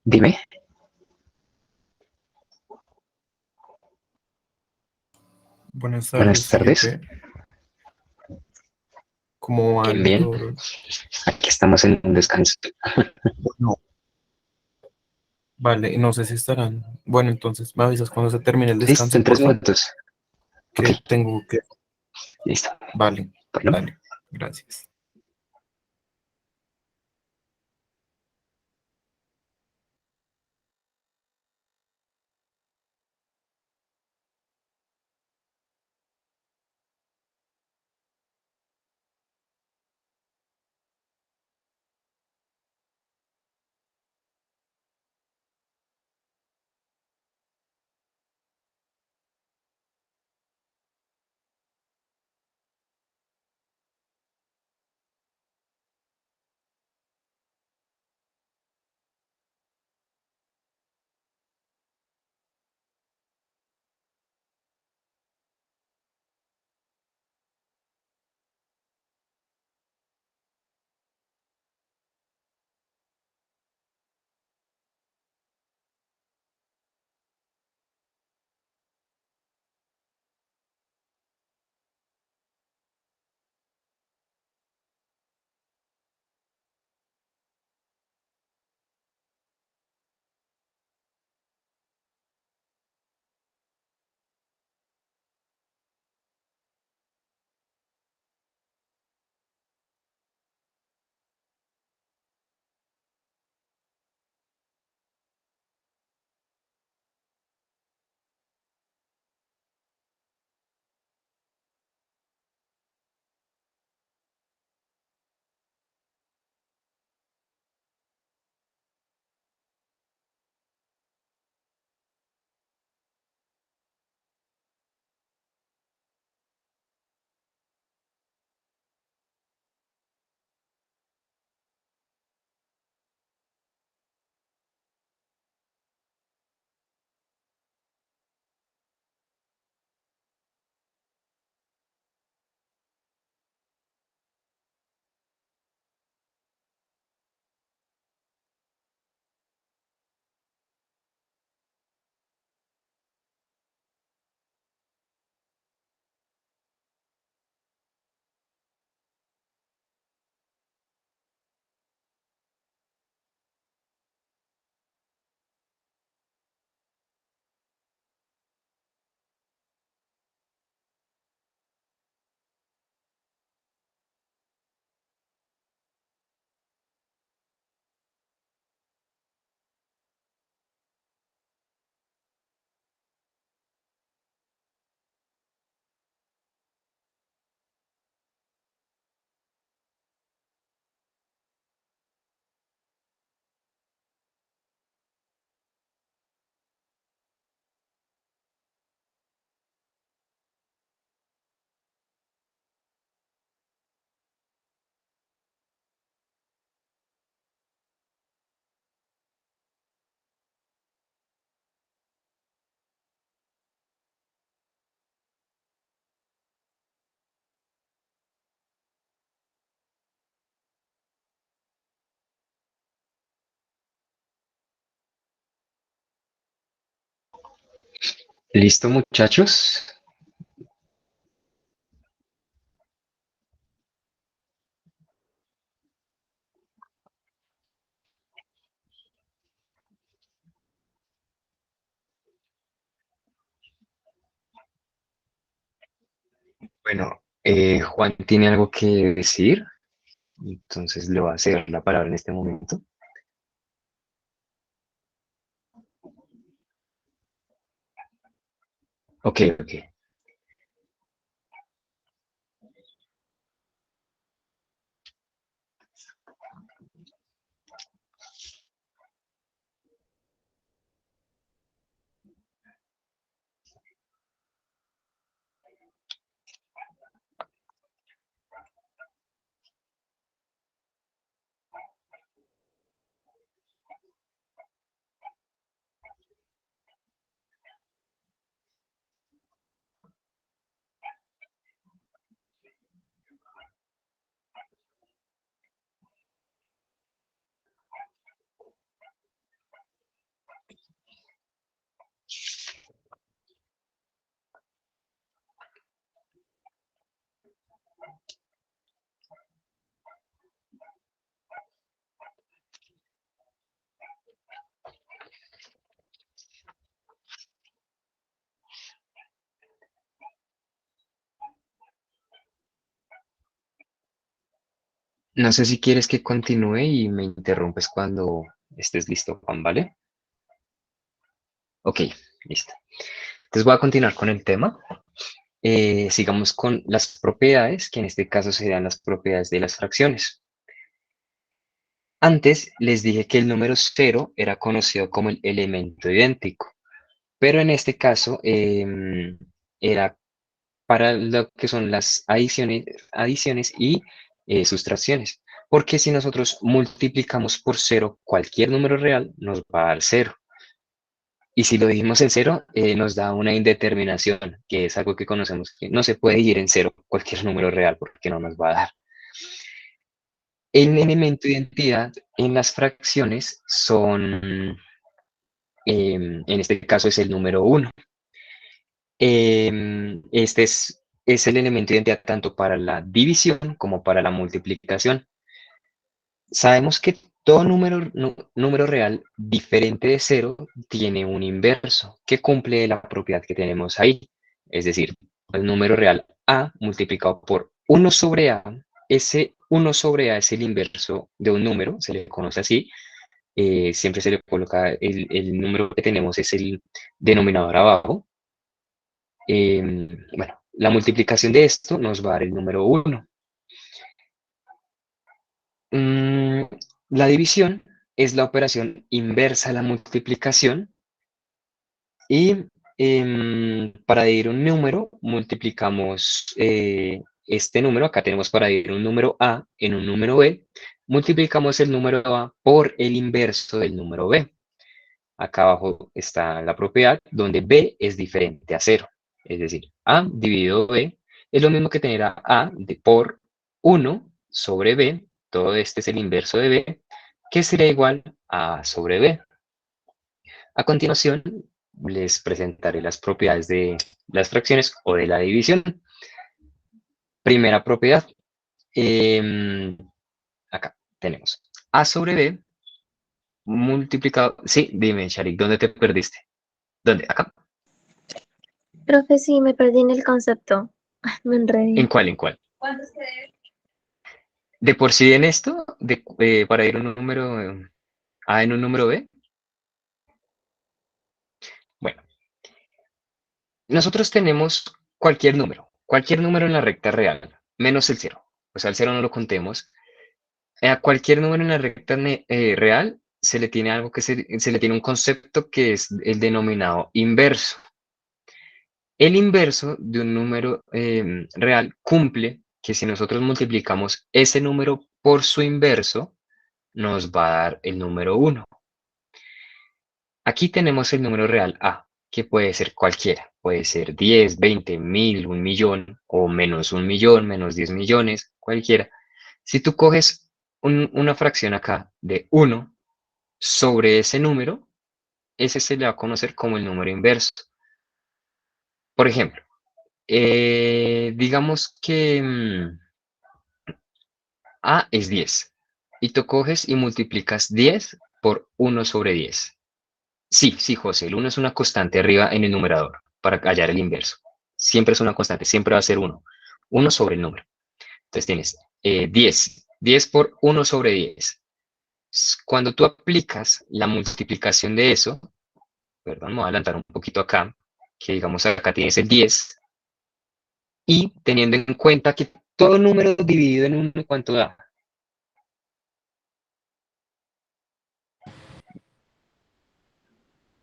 Dime. Buenas Buenas tardes, tardes. Felipe. ¿Cómo Bien, van bien. todos? Aquí estamos en un descanso. Bueno, vale, no sé si estarán. Bueno, entonces me avisas cuando se termine el Listo, descanso, en 3 porfa, minutos. Ok, que tengo que. listo. Vale, Bueno, dale, gracias. listo, muchachos. Bueno, Juan tiene algo que decir, entonces le voy a ceder la palabra en este momento. Ok, ok. No sé si quieres que continúe y me interrumpes cuando estés listo, Juan, ¿vale? Ok, listo. Entonces voy a continuar con el tema. Sigamos con las propiedades, que en este caso serían las propiedades de las fracciones. Antes les dije que el número 0 era conocido como el elemento idéntico, pero en este caso era para lo que son las adiciones y sustracciones. Porque si nosotros multiplicamos por 0 cualquier número real, nos va a dar 0. Y si lo dijimos en 0, nos da una indeterminación, que es algo que conocemos, que no se puede ir en 0 cualquier número real porque no nos va a dar. El elemento de identidad en las fracciones son, en este caso es el número 1. Este es el elemento de identidad tanto para la división como para la multiplicación. Sabemos que todo número real diferente de 0 tiene un inverso que cumple la propiedad que tenemos ahí. Es decir, el número real a multiplicado por 1 sobre a, ese 1 sobre a es el inverso de un número, se le conoce así. Siempre se le coloca el número que tenemos es el denominador abajo. Bueno, la multiplicación de esto nos va a dar el número 1. La división es la operación inversa a la multiplicación y para dividir un número multiplicamos este número, acá tenemos para dividir un número a en un número b, multiplicamos el número a por el inverso del número b. Acá abajo está la propiedad donde b es diferente a 0, es decir, a dividido b es lo mismo que tener a de por 1 sobre b, todo este es el inverso de b, que sería igual a A sobre b. A continuación, les presentaré las propiedades de las fracciones o de la división. Primera propiedad. Acá tenemos A sobre b multiplicado... Sí, dime, Sharik, ¿dónde te perdiste? ¿Dónde? Acá. Profe, sí, me perdí en el concepto. Me enredé. ¿En cuál? ¿En cuál? De por sí en esto, para ir un número A en un número B. Bueno, nosotros tenemos cualquier número en la recta real, menos el 0. O sea, el 0 no lo contemos. A cualquier número en la recta real se le tiene algo que se le tiene un concepto que es el denominado inverso. El inverso de un número real cumple que si nosotros multiplicamos ese número por su inverso, nos va a dar el número 1. Aquí tenemos el número real A, que puede ser cualquiera. Puede ser 10, 20, 1000, 1.000.000 o menos 1.000.000, menos 10 millones, cualquiera. Si tú coges una fracción acá de 1 sobre ese número, ese se le va a conocer como el número inverso. Por ejemplo, digamos que A es 10 y tú coges y multiplicas 10 por 1 sobre 10. Sí, sí, José, el 1 es una constante arriba en el numerador para hallar el inverso. Siempre es una constante, siempre va a ser 1. 1 sobre el número. Entonces tienes 10. 10 por 1 sobre 10. Cuando tú aplicas la multiplicación de eso, perdón, me voy a adelantar un poquito acá, que digamos acá tienes el 10, y teniendo en cuenta que todo número dividido en 1, ¿cuánto da?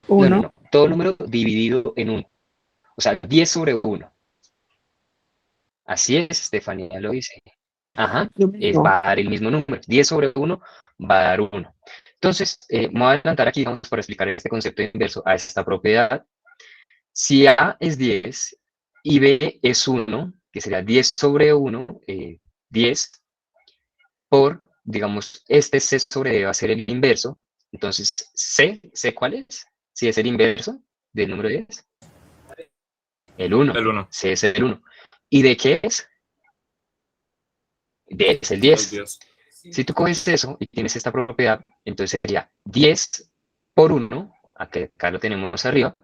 No, no, 1. no. Todo número dividido en 1. O sea, 10 sobre 1. Así es, Estefanía lo dice. Ajá, Lo mismo. va a dar el mismo número. 10 sobre 1 va a dar 1. Entonces, me voy a adelantar aquí, vamos, para explicar este concepto inverso a esta propiedad. Si A es 10 y B es 1, que sería 10 sobre 1, 10 por, digamos, este C sobre D va a ser el inverso. Entonces, C ¿cuál es? Si es el inverso del número 10. El 1. El 1. C es el 1. ¿Y de qué es? D es el El 10. 10. Si tú coges eso y tienes esta propiedad, entonces sería 10 por 1, acá lo tenemos arriba,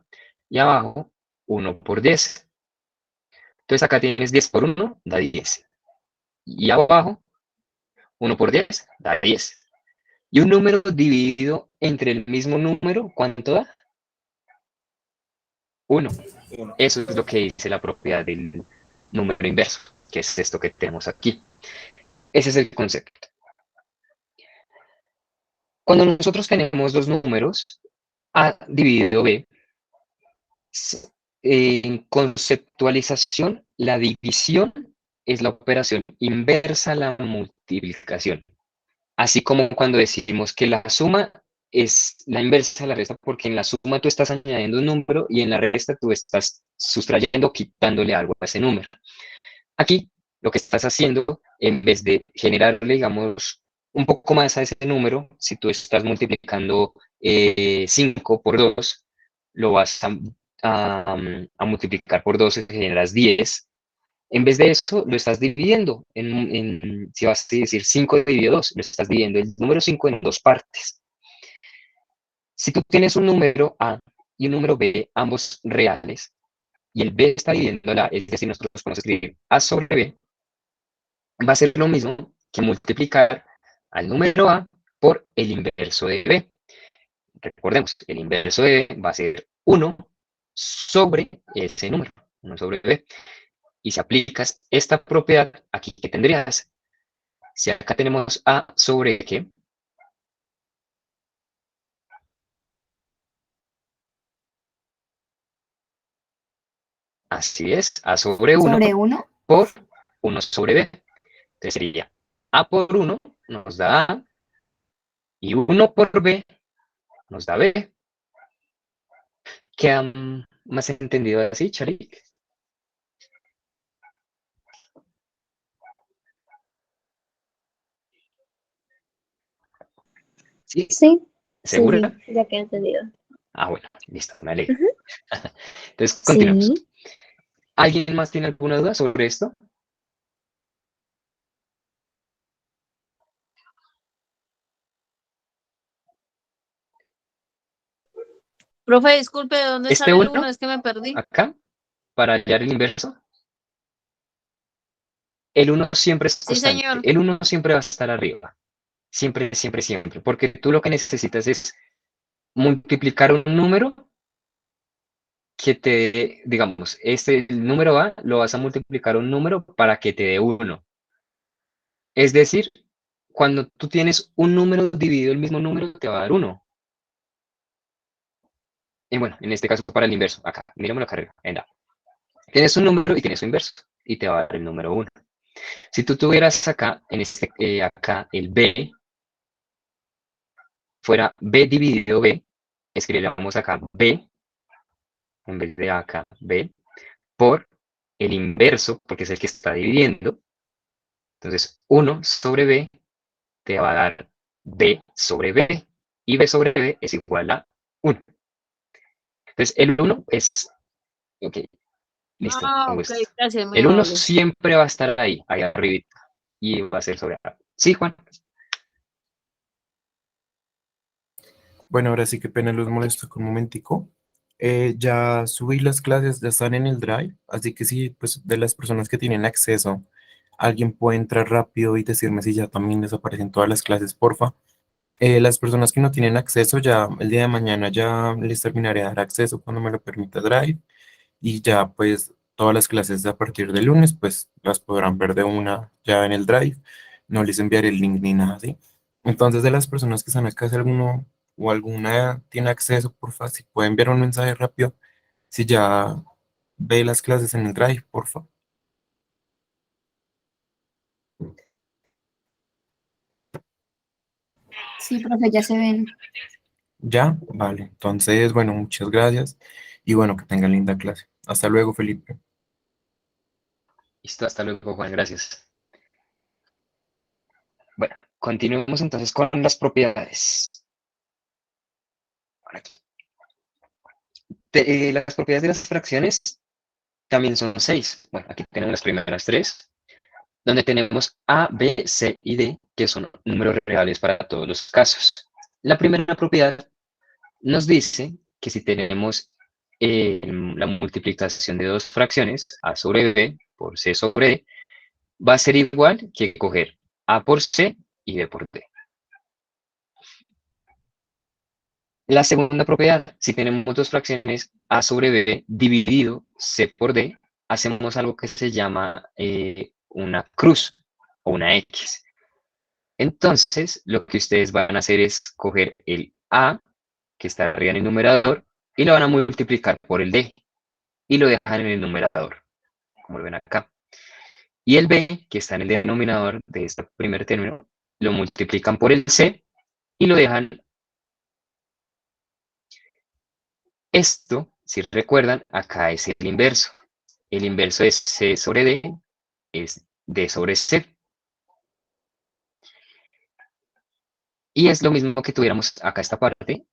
y abajo 1 por 10. Entonces acá tienes 10 por 1, da 10. Y abajo 1 por 10 da 10. Y un número dividido entre el mismo número, ¿cuánto da? 1. Eso es lo que dice la propiedad del número inverso, que es esto que tenemos aquí. Ese es el concepto. Cuando nosotros tenemos dos números, A dividido B, en conceptualización, la división es la operación inversa a la multiplicación. Así como cuando decimos que la suma es la inversa de la resta, porque en la suma tú estás añadiendo un número y en la resta tú estás sustrayendo, quitándole algo a ese número. Aquí lo que estás haciendo, en vez de generarle, digamos, un poco más a ese número, si tú estás multiplicando 5 por 2, lo vas a multiplicar por 2 y generas 10. En vez de eso, lo estás dividiendo. Si vas a decir 5 dividido 2, lo estás dividiendo el número 5 en dos partes. Si tú tienes un número A y un número B, ambos reales, y el B está dividiendo la, es decir, nosotros podemos escribir A sobre B, va a ser lo mismo que multiplicar al número A por el inverso de B. Recordemos, el inverso de B va a ser 1 sobre ese número, 1 sobre B. Y si aplicas esta propiedad, aquí, ¿qué tendrías? Si acá tenemos A sobre ¿qué? Así es, A sobre 1 ¿Sobre 1? por 1 sobre B. Entonces sería A por 1 nos da A y 1 por B nos da B. ¿Queda más entendido así, Charik? ¿Sí? Sí, ¿Segura? sí, ya que he entendido. Ah, bueno, listo, me alegro. Ujú. Entonces, continuemos. Sí. ¿Alguien más tiene alguna duda sobre esto? Profe, disculpe, ¿de dónde Este sale el 1, 1? Es que me perdí. acá, para hallar el inverso, el 1 siempre es Sí, constante. señor. El 1 siempre va a estar arriba. Siempre, siempre, siempre. Porque tú lo que necesitas es multiplicar un número que te dé, digamos, el número A lo vas a multiplicar un número para que te dé 1. Es decir, cuando tú tienes un número dividido el mismo número, te va a dar 1. Y bueno, en este caso para el inverso, acá, miremos la carrera, en A. Tienes un número y tienes un inverso, y te va a dar el número 1. Si tú tuvieras acá, acá el B, fuera B dividido B, escribiríamos acá B, en vez de acá B, por el inverso, porque es el que está dividiendo. Entonces, 1 sobre B te va a dar B sobre B, y B sobre B es igual a 1. Entonces, el 1 es, ok, listo, Ah, con ok, gusto. gracias, muy El 1 amable. siempre va a estar ahí arribita, y va a ser sobre A. Sí, Juan. Bueno, ahora sí que pena los molesto con un momentico. Ya subí las clases, ya están en el Drive, así que sí, pues de las personas que tienen acceso, alguien puede entrar rápido y decirme si ya también desaparecen todas las clases, porfa. Las personas que no tienen acceso, ya el día de mañana ya les terminaré de dar acceso cuando me lo permita Drive y ya pues todas las clases a partir del lunes pues las podrán ver de una ya en el Drive, no les enviaré el link ni nada, ¿sí? Entonces de las personas que están acá, si alguno o alguna tiene acceso, porfa, si pueden enviar un mensaje rápido, si ya ve las clases en el Drive, porfa. Sí, profe, ya se ven. ¿Ya? Vale, entonces bueno, muchas gracias y bueno, que tengan linda clase. Hasta luego, Felipe. Listo, hasta luego, Juan, gracias. Bueno, continuemos entonces con las propiedades. Aquí. Las propiedades de las fracciones también son 6. Bueno, aquí tenemos las primeras 3, donde tenemos A, B, C y D, que son números reales para todos los casos. La primera propiedad nos dice que si tenemos la multiplicación de dos fracciones, A sobre B por C sobre D, va a ser igual que coger A por C y B por D. La segunda propiedad, si tenemos dos fracciones A sobre B dividido C por D, hacemos algo que se llama una cruz o una X. Entonces, lo que ustedes van a hacer es coger el A, que está arriba en el numerador, y lo van a multiplicar por el D, y lo dejan en el numerador, como lo ven acá. Y el B, que está en el denominador de este primer término, lo multiplican por el C, y lo dejan. Esto, si recuerdan, acá es el inverso. El inverso es C sobre D, es D sobre C. Y es lo mismo que tuviéramos acá esta parte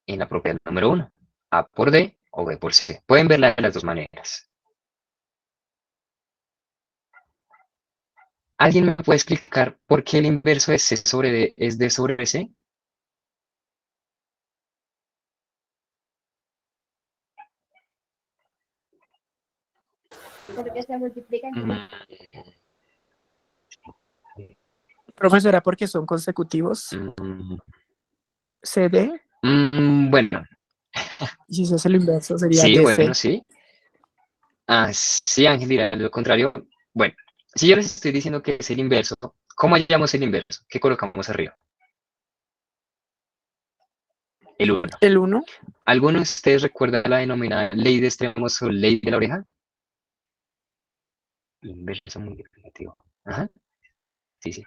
en la propiedad número 1. A por D o B por C. Pueden verla de las dos maneras. ¿Alguien me puede explicar por qué el inverso de C sobre D es D sobre C? Porque se multiplican. Profesora, porque son consecutivos. CD, Bueno, y si se hace lo inverso sería sí, DC. bueno, sí. Sí, Ángel dirá lo contrario. Bueno, si yo les estoy diciendo que es el inverso, ¿cómo hallamos el inverso? ¿Qué colocamos arriba? El 1. El 1, ¿Alguno de ustedes recuerda la denominada ley de extremos o ley de la oreja? Inverso multiplicativo. Ajá. Sí, sí.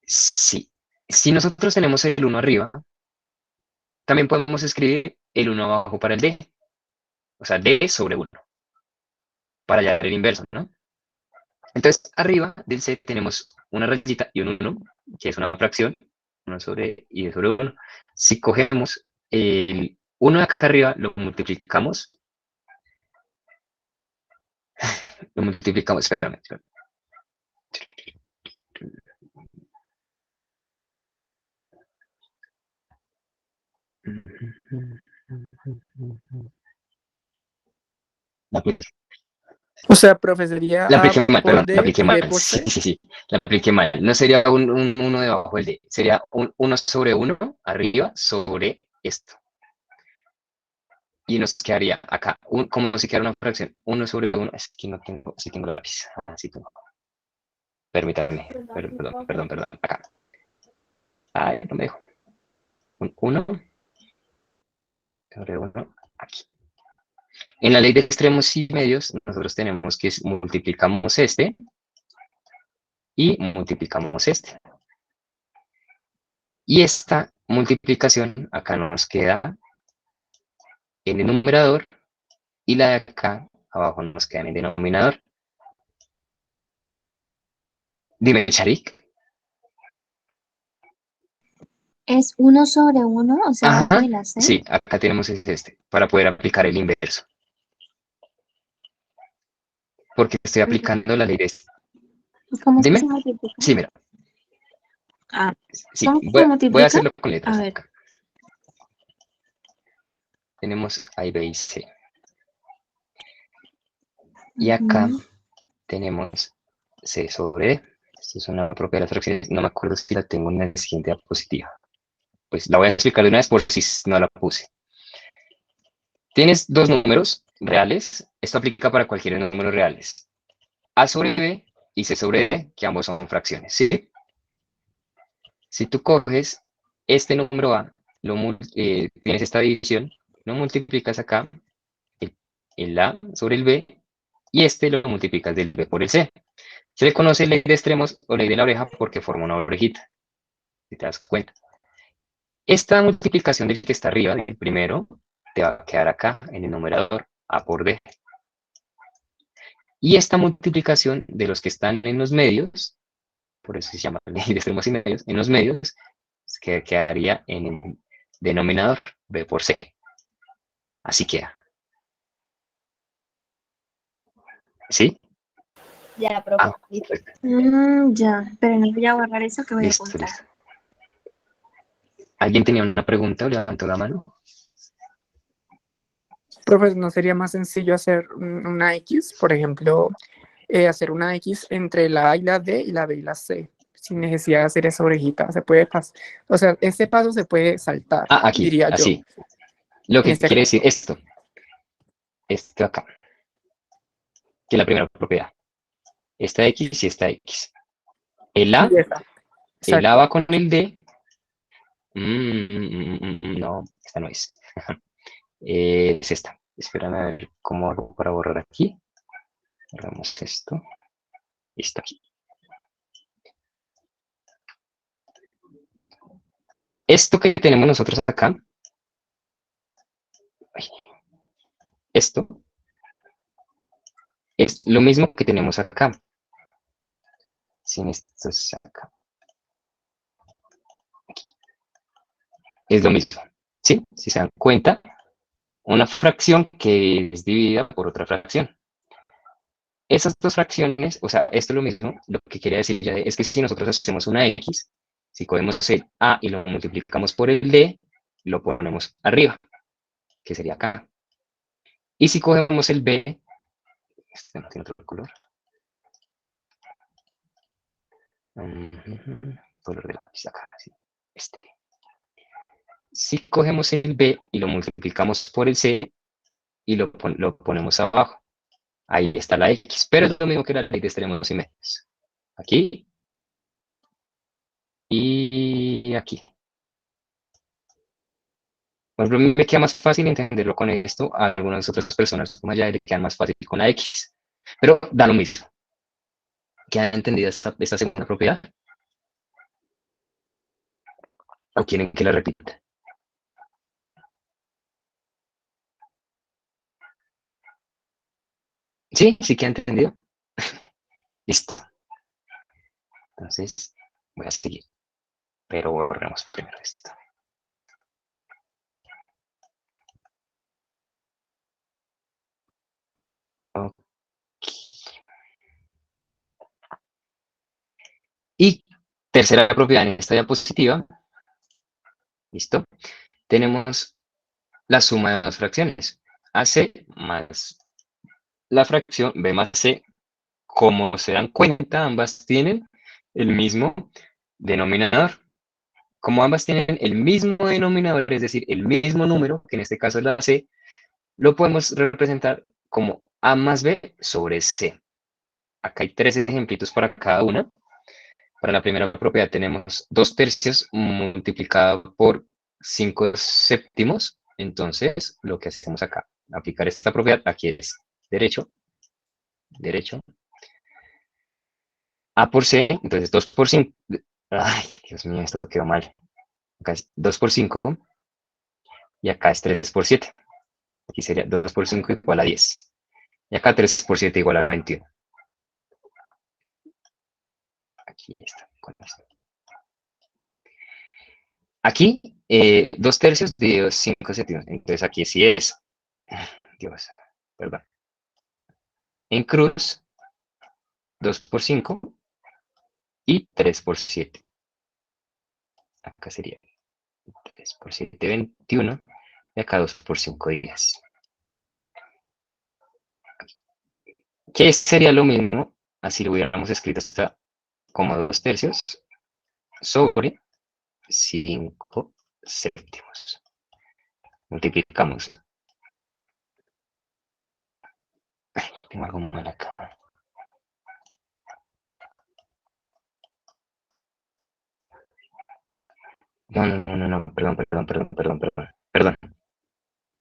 Sí. Si nosotros tenemos el 1 arriba, también podemos escribir el 1 abajo para el D. O sea, D sobre 1. Para hallar el inverso, ¿no? Entonces, arriba del C tenemos una rayita y un 1, que es una fracción, 1 sobre y D sobre 1. Si cogemos el 1 de acá arriba, lo multiplicamos, espérame. o sea, profe, sería La A apliqué mal, por perdón, la D apliqué y mal. B por C. Sí, la apliqué mal. No sería un 1 debajo del D, sería un 1 sobre 1 arriba sobre esto. Y nos quedaría acá, como si quedara una fracción, 1 sobre 1, es que no tengo, sí tengo lápiz, sí tengo. Permítanme, perdón, acá. Ay, no me dejo. Un 1 sobre 1, aquí. En la ley de extremos y medios, nosotros tenemos que multiplicamos este y multiplicamos este. Y esta multiplicación acá nos queda en el numerador y la de acá abajo nos queda en el denominador. Dime, Sharik. Es 1 sobre 1, o sea, Ajá, abajo de la C. sí, acá tenemos este, para poder aplicar el inverso. Porque estoy aplicando la ley de... ¿Cómo es que Dime. se multiplica? Sí, mira. Ah, Sí, ¿cómo se voy a multiplica? hacerlo con letras. A ver. Acá. Tenemos A, B y C. Y acá tenemos C sobre D. Esto es una propiedad de las fracciones. No me acuerdo si la tengo en la siguiente diapositiva. Pues la voy a explicar de una vez por si no la puse. Tienes dos números reales. Esto aplica para cualquier número reales. A sobre B y C sobre D, que ambos son fracciones, ¿sí? Si tú coges este número A, tienes esta división, lo multiplicas acá, el A sobre el B, y este lo multiplicas del B por el C. Se le conoce ley de extremos o ley de la oreja porque forma una orejita, si te das cuenta. Esta multiplicación del que está arriba, del primero, te va a quedar acá en el numerador, A por D. Y esta multiplicación de los que están en los medios, por eso se llama ley de extremos y medios, en los medios, que quedaría en el denominador, B por C. Así queda. ¿Sí? Ya la profe. Listo. Perfecto. Ya, pero no voy a borrar eso que voy a Listo, apuntar. listo. ¿Alguien tenía una pregunta o levantó la mano? Profe, ¿no sería más sencillo hacer una X? Por ejemplo, hacer una X entre la A y la D y la B y la C. sin necesidad de hacer esa orejita. Se puede pasar, o sea, este paso se puede saltar, Ah, aquí, diría yo. así. Lo En que este quiere caso. decir esto acá, que es la primera propiedad. Esta X y esta X. El A, Sí, esa. el A Exacto. va con el D. No, esta no es. Es esta. Espérame a ver cómo hago para borrar aquí. Borramos esto. Listo aquí. Esto que tenemos nosotros acá, esto, es lo mismo que tenemos acá. Sin esto es acá. Es lo mismo. ¿Sí? Si se dan cuenta, una fracción que es dividida por otra fracción. Esas dos fracciones, o sea, esto es lo mismo, lo que quería decir ya es que si nosotros hacemos una X, si cogemos el A y lo multiplicamos por el D, lo ponemos arriba, que sería acá. Y si cogemos el B, este no tiene otro color, color de lápiz acá, sí, este. Si cogemos el B y lo multiplicamos por el C y lo ponemos abajo, ahí está la X, pero es lo mismo que la ley de extremos y medios. Aquí y aquí. Por ejemplo, a mí me queda más fácil entenderlo con esto, a algunas otras personas como allá le quedan más fácil con la X. Pero da lo mismo. ¿Queda entendida esta segunda propiedad? ¿O quieren que la repita? ¿Sí? ¿Sí queda entendido? Listo. Entonces, voy a seguir. Pero borremos primero esto. Ok. Y tercera propiedad en esta diapositiva. ¿Listo? Tenemos la suma de dos fracciones. AC más la fracción B más C. Como se dan cuenta, ambas tienen el mismo denominador. Como ambas tienen el mismo denominador, es decir, el mismo número, que en este caso es la C, lo podemos representar como A más B sobre C. Acá hay 3 ejemplitos para cada una. Para la primera propiedad tenemos 2 tercios multiplicado por 5 séptimos. Entonces, lo que hacemos acá, aplicar esta propiedad, aquí es derecho, derecho, A por C, entonces 2 por 5, ay, Dios mío, esto quedó mal. Acá es 2 por 5 y acá es 3 por 7. Aquí sería 2 por 5 igual a 10. Y acá 3 por 7 igual a 21. Aquí está. Aquí, 2 tercios de 5 séptimos. Entonces aquí sí es. Dios, perdón. En cruz, 2 por 5 y 3 por 7. Acá sería 3 por 7, 21. Y acá 2 por 5, 10. ¿Qué sería lo mismo? Así lo hubiéramos escrito hasta como 2 tercios sobre 5 séptimos. Multiplicamos. Tengo algo mal acá. No, perdón.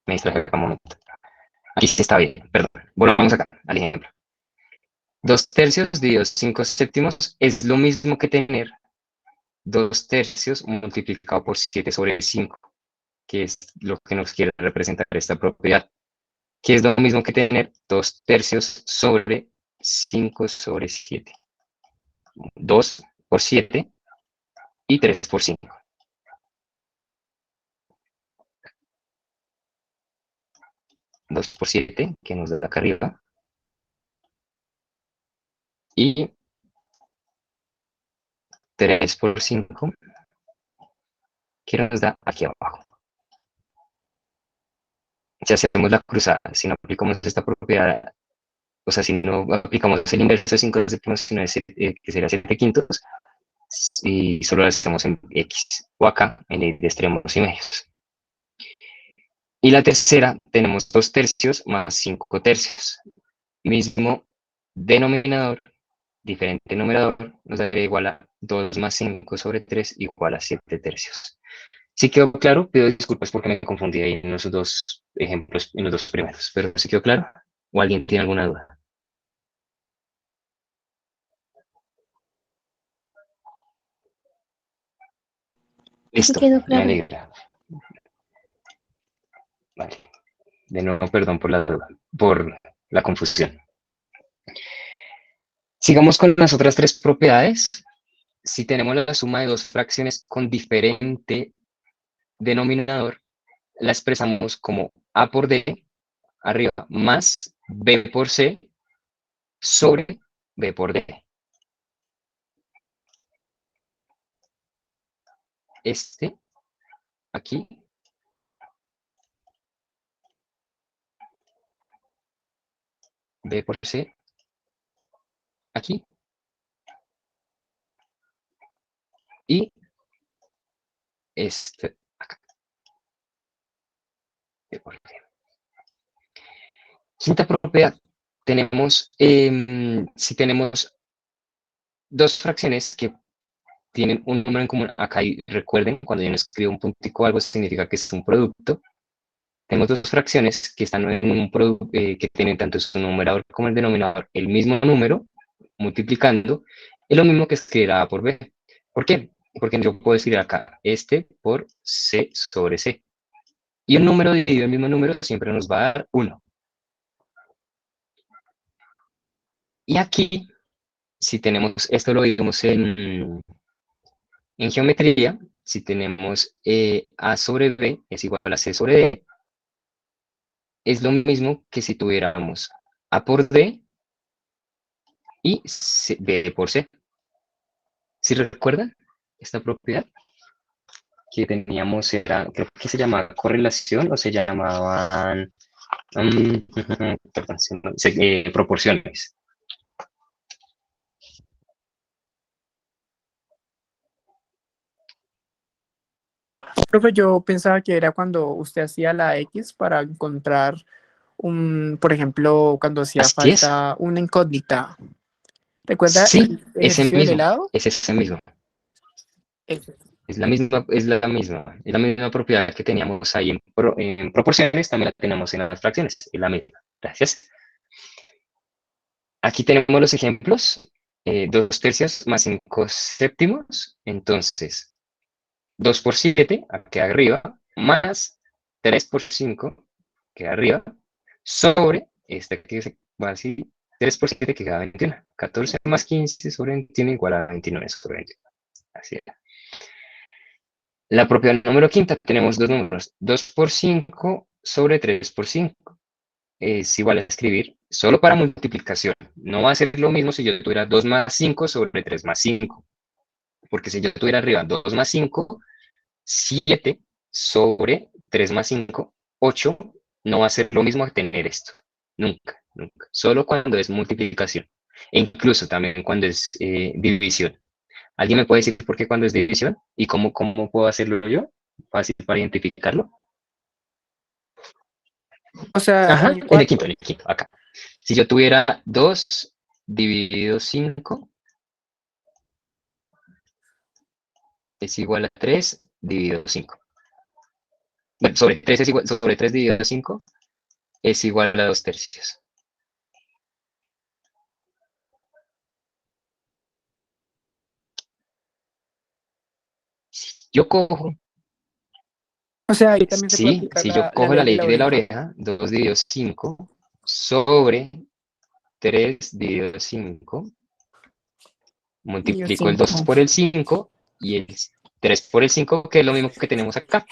Me distraje acá un momento. Aquí sí está bien, perdón. Volvamos acá, al ejemplo. 2 tercios divididos 5 séptimos es lo mismo que tener 2 tercios multiplicado por 7 sobre el 5, que es lo que nos quiere representar esta propiedad, que es lo mismo que tener 2 tercios sobre 5 sobre 7. 2 por 7 y 3 por 5. 2 por 7, que nos da acá arriba, y 3 por 5, que nos da aquí abajo. Si hacemos la cruzada, si no aplicamos esta propiedad, o sea, si no aplicamos el inverso de 5 séptimos, sino que sería 7 quintos, y solo las hacemos en X, o acá en ley de extremos y medios. Y la tercera, tenemos 2 tercios más 5 tercios. Mismo denominador, diferente numerador, nos daría igual a 2 más 5 sobre 3 igual a 7 tercios. Si quedó claro, pido disculpas porque me confundí ahí en los dos ejemplos, en los dos primeros, pero si quedó claro, o alguien tiene alguna duda. Listo, quedó me claro. alegra. Vale. De nuevo, perdón por la duda, por la confusión. Sigamos con las otras 3 propiedades. Si tenemos la suma de 2 fracciones con diferente denominador, la expresamos como A por D, arriba, más B por C, sobre B por D. Este, aquí, B por C, aquí, y este, acá, B por D. Quinta propiedad, tenemos, si tenemos 2 fracciones que tienen un número en común, acá y recuerden, cuando yo no escribo un puntico o algo, significa que es un producto. Tenemos 2 fracciones que están en un producto, que tienen tanto su numerador como el denominador el mismo número, multiplicando, es lo mismo que escribir A por B. ¿Por qué? Porque yo puedo escribir acá, este por C sobre C. Y un número dividido en el mismo número siempre nos va a dar 1. Y aquí, si tenemos, esto lo vimos en geometría, si tenemos A sobre B es igual a C sobre D, es lo mismo que si tuviéramos A por D y B por C. ¿Sí recuerdan esta propiedad? Que teníamos, era, creo que se llamaba correlación o se llamaban perdón, proporciones. Profe, yo pensaba que era cuando usted hacía la X para encontrar por ejemplo, cuando hacía Así es. falta una incógnita. ¿Recuerda Sí, el ese ejercicio del mismo, helado? es ese mismo. Ese. Es la misma propiedad que teníamos ahí en proporciones, también la tenemos en las fracciones, es la misma. Gracias. Aquí tenemos los ejemplos, 2 tercios más 5 séptimos, entonces 2 por 7, aquí arriba, más 3 por 5, que arriba, sobre este que se va así, 3 por 7 que queda 21. 14 más 15 sobre 21 igual a 29 sobre 21. Así era. La propiedad número quinta, tenemos dos números. 2 por 5 sobre 3 por 5. Es igual a escribir solo para multiplicación. No va a ser lo mismo si yo tuviera 2 más 5 sobre 3 más 5. Porque si yo tuviera arriba 2 más 5, 7 sobre 3 más 5, 8, no va a ser lo mismo que tener esto. Nunca, nunca. Solo cuando es multiplicación. E incluso también cuando es división. ¿Alguien me puede decir por qué cuando es división? ¿Y cómo puedo hacerlo yo? Fácil para identificarlo. O sea, Ajá, en el en el quinto, acá. Si yo tuviera 2 dividido 5 es igual a 3 dividido 5. Bueno, sobre 3 es igual, sobre 3 dividido 5 es igual a 2 tercios. Yo cojo, O sea, ahí también se puede sí, aplicar si yo la cojo la ley de ley la de la oreja. oreja, 2 dividido 5 sobre 3 dividido 5, Dividido multiplico el 2 5. por el 5 y el 3 por el 5, que es lo mismo que tenemos acá.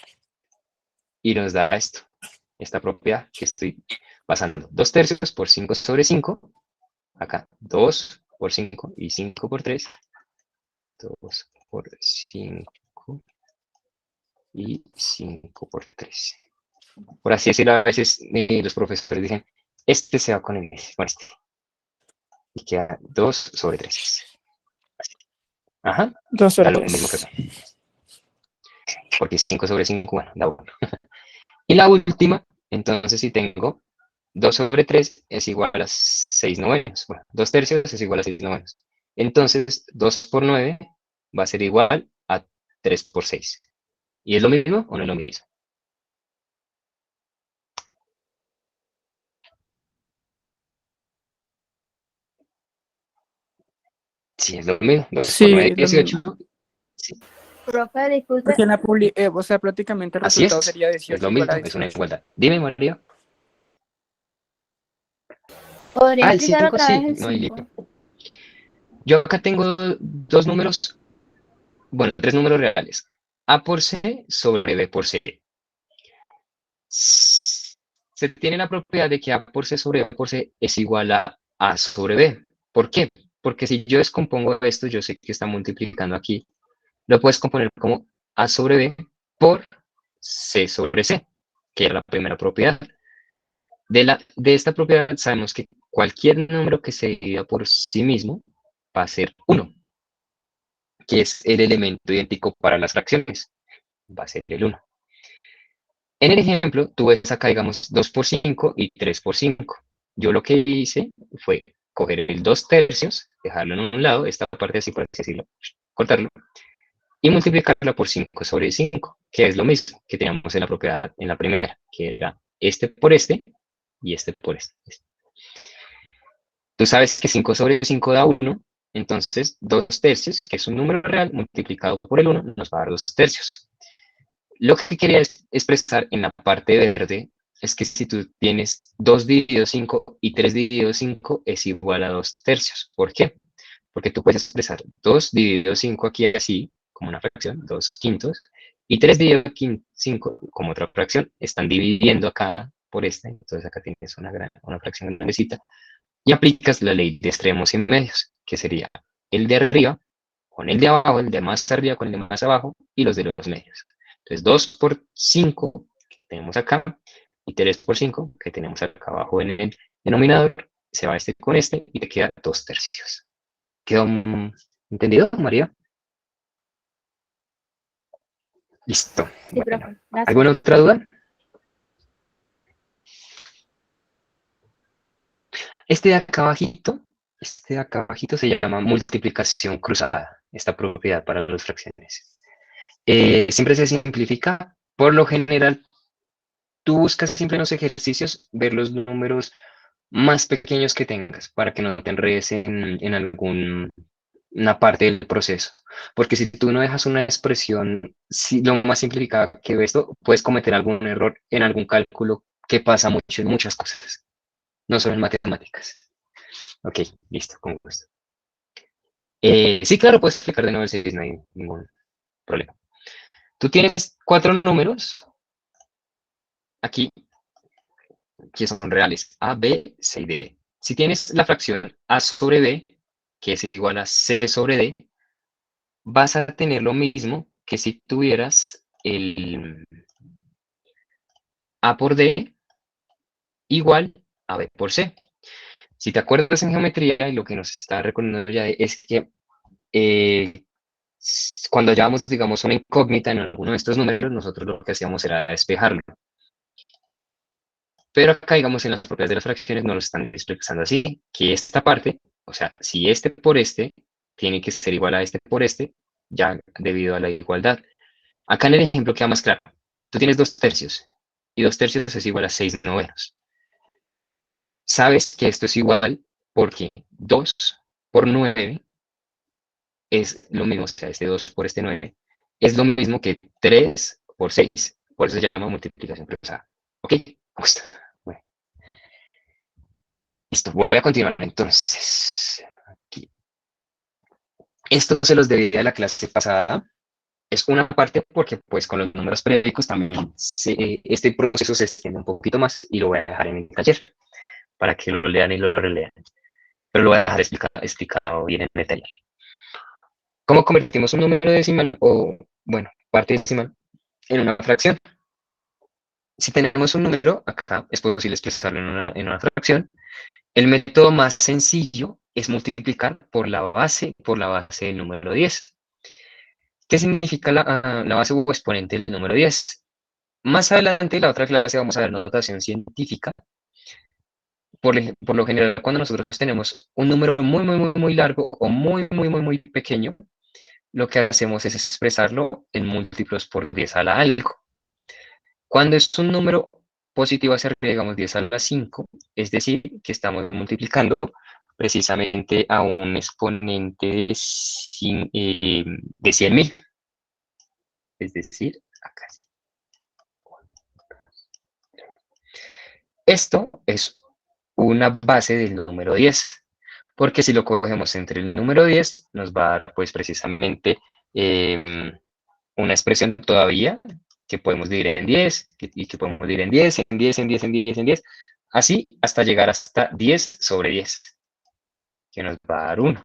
Y nos da esto, esta propiedad que estoy pasando. 2 tercios por 5 sobre 5, acá 2 por 5 y 5 por 3, 2 por 5 y 5 por 3. Por así decirlo, a veces los profesores dicen, este se va con este, y queda 2 sobre 3. Así. Ajá, 2 da sobre lo mismo que 3. acá. Porque 5 sobre 5, bueno, da 1. Y la última, entonces si tengo 2 sobre 3 es igual a 6 novenos. Bueno, 2 tercios es igual a 6 novenos. Entonces, 2 por 9 va a ser igual a 3 por 6. ¿Y es lo mismo o no es lo mismo? Sí, es lo mismo. 2 por Sí, 9, es lo 18. mismo. Sí, Profe, disculpe, Porque en la o sea, prácticamente el así resultado sería es 18 lo igual a mismo, es una 18. igualdad. Dime, María. ¿podría Ah, el explicar 5 otra vez sí, el no hay 5? lío. Yo acá tengo dos números, bueno, tres números reales. A por C sobre B por C. Se tiene la propiedad de que A por C sobre B por C es igual a A sobre B. ¿Por qué? Porque si yo descompongo esto, yo sé que está multiplicando aquí. Lo puedes componer como A sobre B por C sobre C, que es la primera propiedad. De esta propiedad sabemos que cualquier número que se divida por sí mismo va a ser 1, que es el elemento idéntico para las fracciones. Va a ser el 1. En el ejemplo, tú ves acá, digamos, 2 por 5 y 3 por 5. Yo lo que hice fue coger el 2 tercios, dejarlo en un lado, esta parte así, por así decirlo, cortarlo, y multiplicarla por 5 sobre 5, que es lo mismo que teníamos en la propiedad, en la primera, que era este por este y este por este. Tú sabes que 5 sobre 5 da 1, entonces 2 tercios, que es un número real, multiplicado por el 1, nos va a dar 2 tercios. Lo que quería expresar en la parte verde es que si tú tienes 2 dividido 5 y 3 dividido 5 es igual a 2 tercios. ¿Por qué? Porque tú puedes expresar 2 dividido 5 aquí así, como una fracción, 2 quintos, y 3 dividido 5 como otra fracción. Están dividiendo acá por esta, entonces acá tienes una fracción grandecita, y aplicas la ley de extremos y medios, que sería el de arriba con el de abajo, el de más arriba con el de más abajo, y los de los medios. Entonces 2 por 5 que tenemos acá, y 3 por 5 que tenemos acá abajo en el denominador, se va este con este, y te queda 2 tercios. ¿Quedó entendido, María? Listo. Sí, Bueno, profe, gracias. ¿alguna otra duda? Este de acá abajito se llama multiplicación cruzada, esta propiedad para las fracciones. Siempre se simplifica. Por lo general, tú buscas siempre en los ejercicios ver los números más pequeños que tengas para que no te enredes en alguna parte del proceso. Porque si tú no dejas una expresión lo más simplificada que esto, puedes cometer algún error en algún cálculo que pasa mucho en muchas cosas, no solo en matemáticas. Ok, listo, con gusto. Sí, claro, puedes explicar de nuevo el 6, no hay ningún problema. Tú tienes 4 números aquí que son reales, A, B, C y D. Si tienes la fracción A sobre B, que es igual a C sobre D, vas a tener lo mismo que si tuvieras el A por D igual a B por C. Si te acuerdas en geometría, y lo que nos está recordando ya es que eh, cuando hallábamos, digamos, una incógnita en alguno de estos números, nosotros lo que hacíamos era despejarlo. Pero acá, digamos, en las propiedades de las fracciones no lo están expresando así, que esta parte, o sea, si este por este tiene que ser igual a este por este, ya debido a la igualdad. Acá en el ejemplo queda más claro. Tú tienes 2 tercios, y 2 tercios es igual a 6 novenos. Sabes que esto es igual porque 2 por 9 es lo mismo, o sea, este 2 por este 9, es lo mismo que 3 por 6. Por eso se llama multiplicación cruzada. ¿Ok? Justo. Bueno, listo, voy a continuar entonces. Aquí. Esto se los debía a la clase pasada. Es una parte porque pues con los números periódicos también este proceso se extiende un poquito más y lo voy a dejar en el taller para que lo lean y lo relean. Pero lo voy a dejar explicado bien en el taller. ¿Cómo convertimos un número decimal o, bueno, parte decimal en una fracción? Si tenemos un número, acá es posible expresarlo en una fracción. El método más sencillo es multiplicar por la base del número 10. ¿Qué significa la base o exponente del número 10? Más adelante, en la otra clase, vamos a ver notación científica. Por lo general, cuando nosotros tenemos un número muy, muy, muy, muy largo o muy, muy, muy, muy pequeño, lo que hacemos es expresarlo en múltiplos por 10 a la algo. Cuando es un número positivo hacia arriba, digamos 10 a la 5, es decir, que estamos multiplicando precisamente a un exponente de 100.000. Es decir, acá. Esto es una base del número 10, porque si lo cogemos entre el número 10, nos va a dar pues precisamente una expresión todavía que podemos dividir en 10, y que podemos dividir en 10, en 10, en 10, en 10, en 10, así hasta llegar hasta 10 sobre 10, que nos va a dar 1.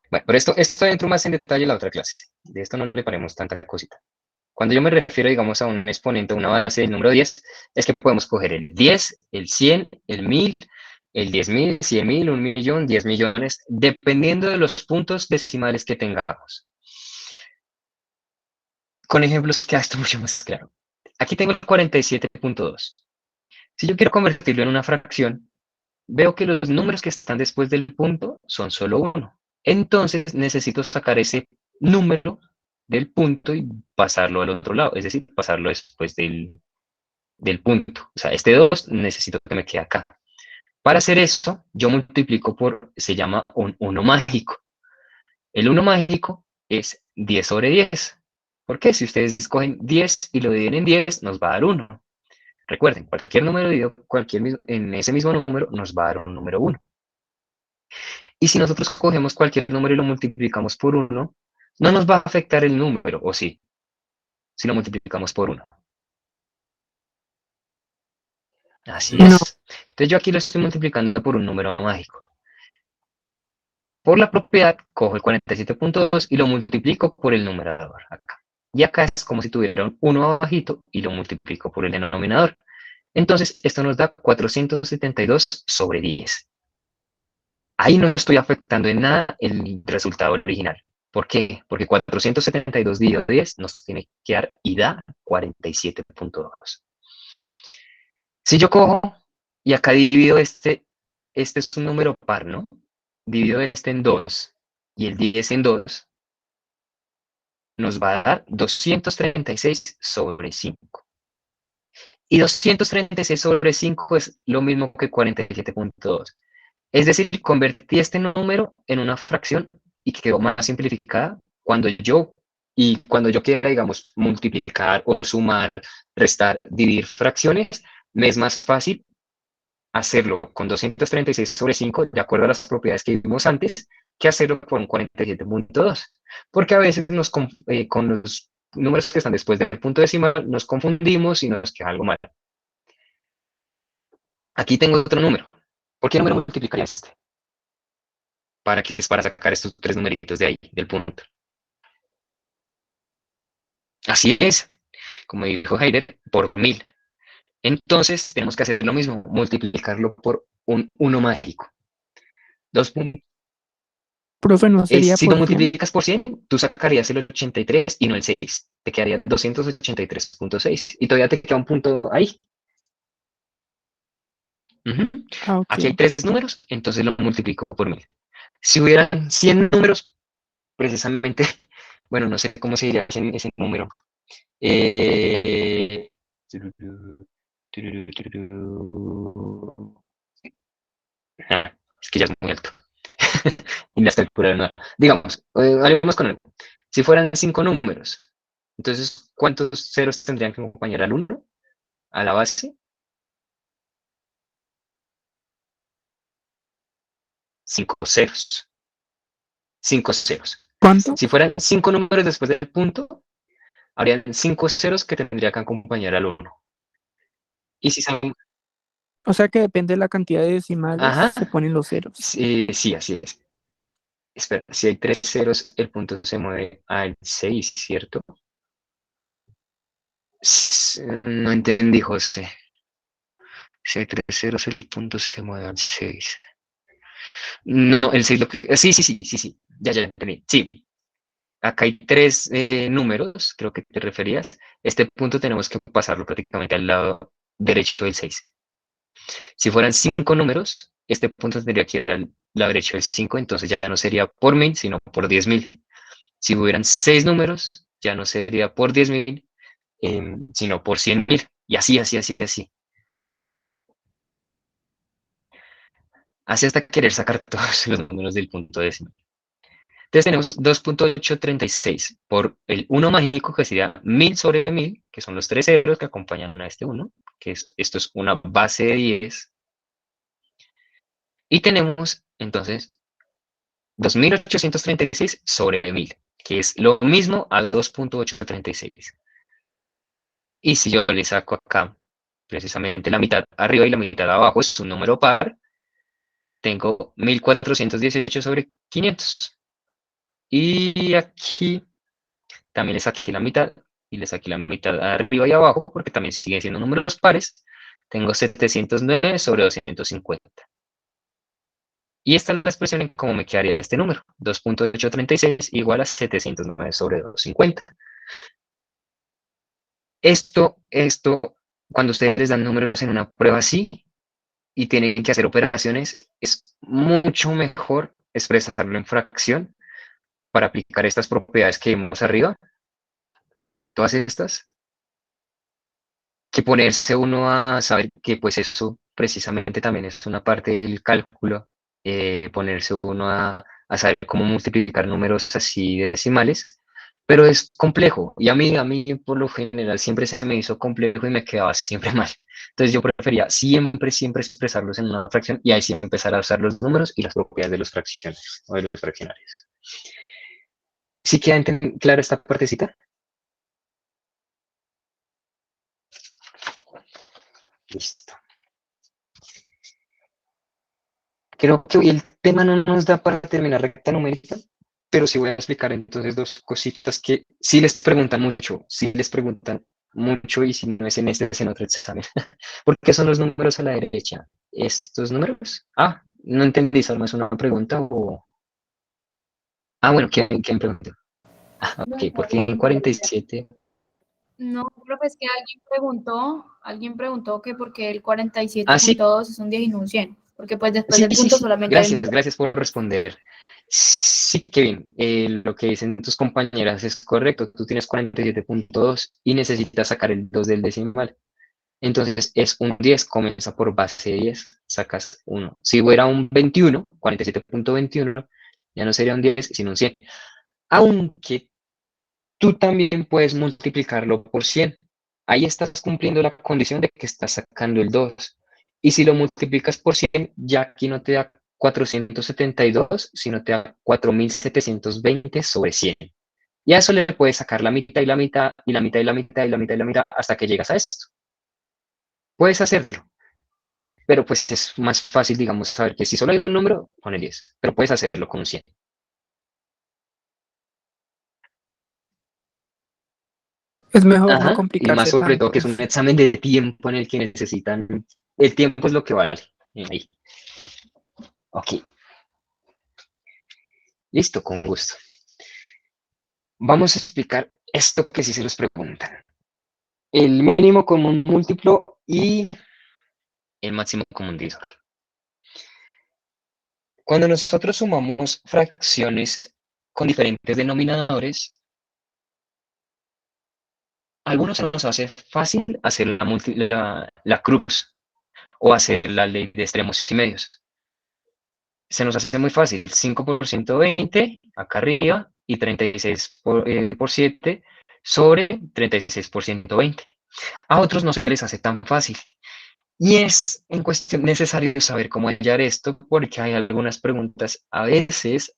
Bueno, pero esto entro más en detalle en la otra clase. De esto no le paremos tanta cosita. Cuando yo me refiero, digamos, a un exponente, una base del número 10, es que podemos coger el 10, el 100, el 1000, el 10.000, 100.000, 1.000.000, 10 millones, dependiendo de los puntos decimales que tengamos. Con ejemplos queda esto mucho más claro. Aquí tengo el 47.2. Si yo quiero convertirlo en una fracción, veo que los números que están después del punto son solo 1. Entonces necesito sacar ese número del punto y pasarlo al otro lado, es decir, pasarlo después del punto. O sea, este 2 necesito que me quede acá. Para hacer esto, yo multiplico por, se llama un 1 mágico. El 1 mágico es 10 sobre 10. ¿Por qué? Si ustedes escogen 10 y lo dividen en 10, nos va a dar 1. Recuerden, cualquier número dividido en ese mismo número nos va a dar un número 1. Y si nosotros cogemos cualquier número y lo multiplicamos por 1, no nos va a afectar el número, ¿o sí? Si lo multiplicamos por 1. Así No. es. Entonces yo aquí lo estoy multiplicando por un número mágico. Por la propiedad, cojo el 47.2 y lo multiplico por el numerador acá. Y acá es como si tuviera un 1 abajito y lo multiplico por el denominador. Entonces, esto nos da 472 sobre 10. Ahí no estoy afectando en nada el resultado original. ¿Por qué? Porque 472 dividido 10 nos tiene que dar y da 47.2. Si yo cojo y acá divido este es un número par, ¿no? Divido este en 2 y el 10 en 2, nos va a dar 236 sobre 5. Y 236 sobre 5 es lo mismo que 47.2. Es decir, convertí este número en una fracción y quedó más simplificada cuando yo quiera, digamos, multiplicar o sumar, restar, dividir fracciones, me es más fácil hacerlo con 236 sobre 5, de acuerdo a las propiedades que vimos antes, que hacerlo por un 47.2. Porque a veces con los números que están después del punto decimal nos confundimos y nos queda algo mal. Aquí tengo otro número. ¿Por qué número multiplicaría este? Para sacar estos tres numeritos de ahí, del punto. Así es, como dijo Heider, por 1000. Entonces tenemos que hacer lo mismo, multiplicarlo por un 1 mágico. Profe, ¿no sería Si lo por 100? multiplicas por 100, tú sacarías el 83 y no el 6. Te quedaría 283.6 y todavía te queda un punto ahí. Ah, ok. Aquí hay 3 números, entonces lo multiplico por 1000. Si hubieran 100 números, precisamente, bueno, no sé cómo se diría ese número. Es que ya es muy alto. Y la estructura no. Digamos, hablemos con él. Si fueran 5 números, entonces, ¿cuántos ceros tendrían que acompañar al 1? A la base. 5 ceros. 5 ceros. ¿Cuánto? Si fueran 5 números después del punto, habrían 5 ceros que tendría que acompañar al 1. Y si son... O sea que depende de la cantidad de decimales, Ajá. se ponen los ceros. Sí, así es. Espera, si hay 3 ceros, el punto se mueve al 6, ¿cierto? No entendí, José. Si hay 3 ceros, el punto se mueve al 6. No, el 6 lo que... Sí. Ya entendí. Sí. acá hay tres números, creo que te referías. Este punto tenemos que pasarlo prácticamente al lado derecho del 6. Si fueran 5 números, este punto tendría que ir al lado derecho del 5, entonces ya no sería por 1000, sino por 10.000. Si hubieran 6 números, ya no sería por 10.000, sino por 100.000. Y así, así, así, así. Así hasta querer sacar todos los números del punto décimo. Entonces tenemos 2.836 por el 1 mágico, que sería 1000 sobre 1000, que son los 3 ceros que acompañan a este 1, que esto es una base de 10. Y tenemos entonces 2836 sobre 1000, que es lo mismo a 2.836. Y si yo le saco acá precisamente la mitad arriba y la mitad abajo, es un número par, tengo 1418 sobre 500. Y aquí también le saqué la mitad y le saqué la mitad arriba y abajo porque también siguen siendo números pares. Tengo 709 sobre 250. Y esta es la expresión en cómo me quedaría este número. 2.836 igual a 709 sobre 250. Esto, cuando ustedes les dan números en una prueba así y tienen que hacer operaciones, es mucho mejor expresarlo en fracción para aplicar estas propiedades que vimos arriba, todas estas, que ponerse uno a saber que pues eso precisamente también es una parte del cálculo, ponerse uno a saber cómo multiplicar números así decimales, pero es complejo, y a mí por lo general siempre se me hizo complejo y me quedaba siempre mal. Entonces yo prefería siempre, siempre expresarlos en una fracción y ahí sí empezar a usar los números y las propiedades de los fracciones o de los fraccionarios. ¿Sí queda clara esta partecita? Listo. Creo que hoy el tema no nos da para terminar recta numérica, pero sí voy a explicar entonces dos cositas que sí les preguntan mucho y si no es en este, es en otro examen. ¿Por qué son los números a la derecha? ¿Estos números? Ah, no entendí, Salma, ¿es una pregunta o...? Ah, bueno, ¿quién preguntó? Ah, ok, porque en 47... No, profe, es que alguien preguntó que por qué el Ah, sí, 47.2 es un 10 y no un 100, porque pues después sí, del sí, punto sí. solamente hay un... Gracias por responder. Sí, Kevin, lo que dicen tus compañeras es correcto. Tú tienes 47.2 y necesitas sacar el 2 del decimal. Entonces es un 10, comienza por base 10, sacas 1. Si fuera un 21, 47.21, ya no sería un 10, sino un 100. Aunque tú también puedes multiplicarlo por 100. Ahí estás cumpliendo la condición de que estás sacando el 2. Y si lo multiplicas por 100, ya aquí no te da 472, sino te da 4720 sobre 100. Y a eso le puedes sacar la mitad y la mitad, y la mitad y la mitad, y la mitad y la mitad, hasta que llegas a esto. Puedes hacerlo, pero pues es más fácil, digamos, saber que si solo hay un número, pon el 10, pero puedes hacerlo con un 100. Es mejor no Ajá, y más complicarse sobre todo tanto. que es un examen de tiempo en el que necesitan, el tiempo es lo que vale. Ahí. Ok, listo, con gusto. Vamos a explicar esto que sí se los preguntan. El mínimo común múltiplo y el máximo común divisor. Cuando nosotros sumamos fracciones con diferentes denominadores, a algunos se nos hace fácil hacer la cruz o hacer la ley de extremos y medios. Se nos hace muy fácil, 5 por 120 acá arriba y 36 por 7 sobre 36 por 120. A otros no se les hace tan fácil. Y es en cuestión necesario saber cómo hallar esto porque hay algunas preguntas a veces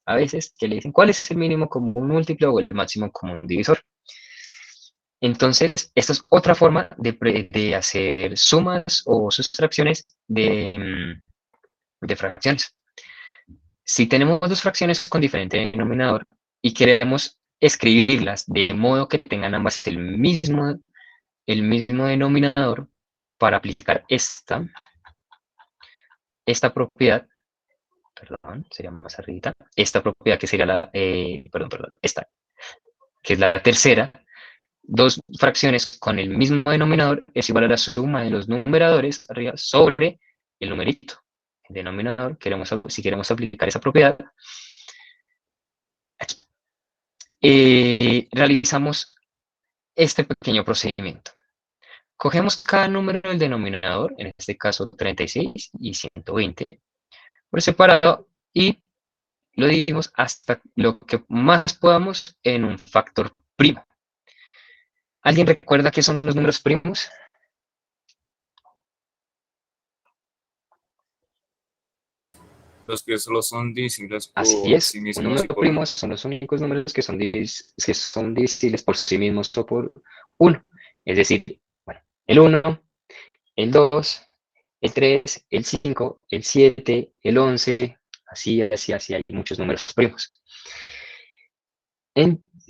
que le dicen ¿cuál es el mínimo común múltiplo o el máximo común divisor? Entonces, esta es otra forma de hacer sumas o sustracciones de fracciones. Si tenemos dos fracciones con diferente denominador y queremos escribirlas de modo que tengan ambas el mismo denominador para aplicar esta propiedad, perdón, sería más arriba, esta propiedad que sería esta. que es la tercera, dos fracciones con el mismo denominador es igual a la suma de los numeradores arriba sobre el numerito. El denominador, si queremos aplicar esa propiedad, aquí. Realizamos este pequeño procedimiento. Cogemos cada número del denominador, en este caso 36 y 120, por separado y lo dividimos hasta lo que más podamos en un factor primo. ¿Alguien recuerda qué son los números primos? Los que solo son divisibles por Así es, sí un mismos y número por primo uno. son los únicos números que son divisibles por sí mismos o por 1. Es decir, bueno, el 1, el 2, el 3, el 5, el 7, el 11, así, hay muchos números primos.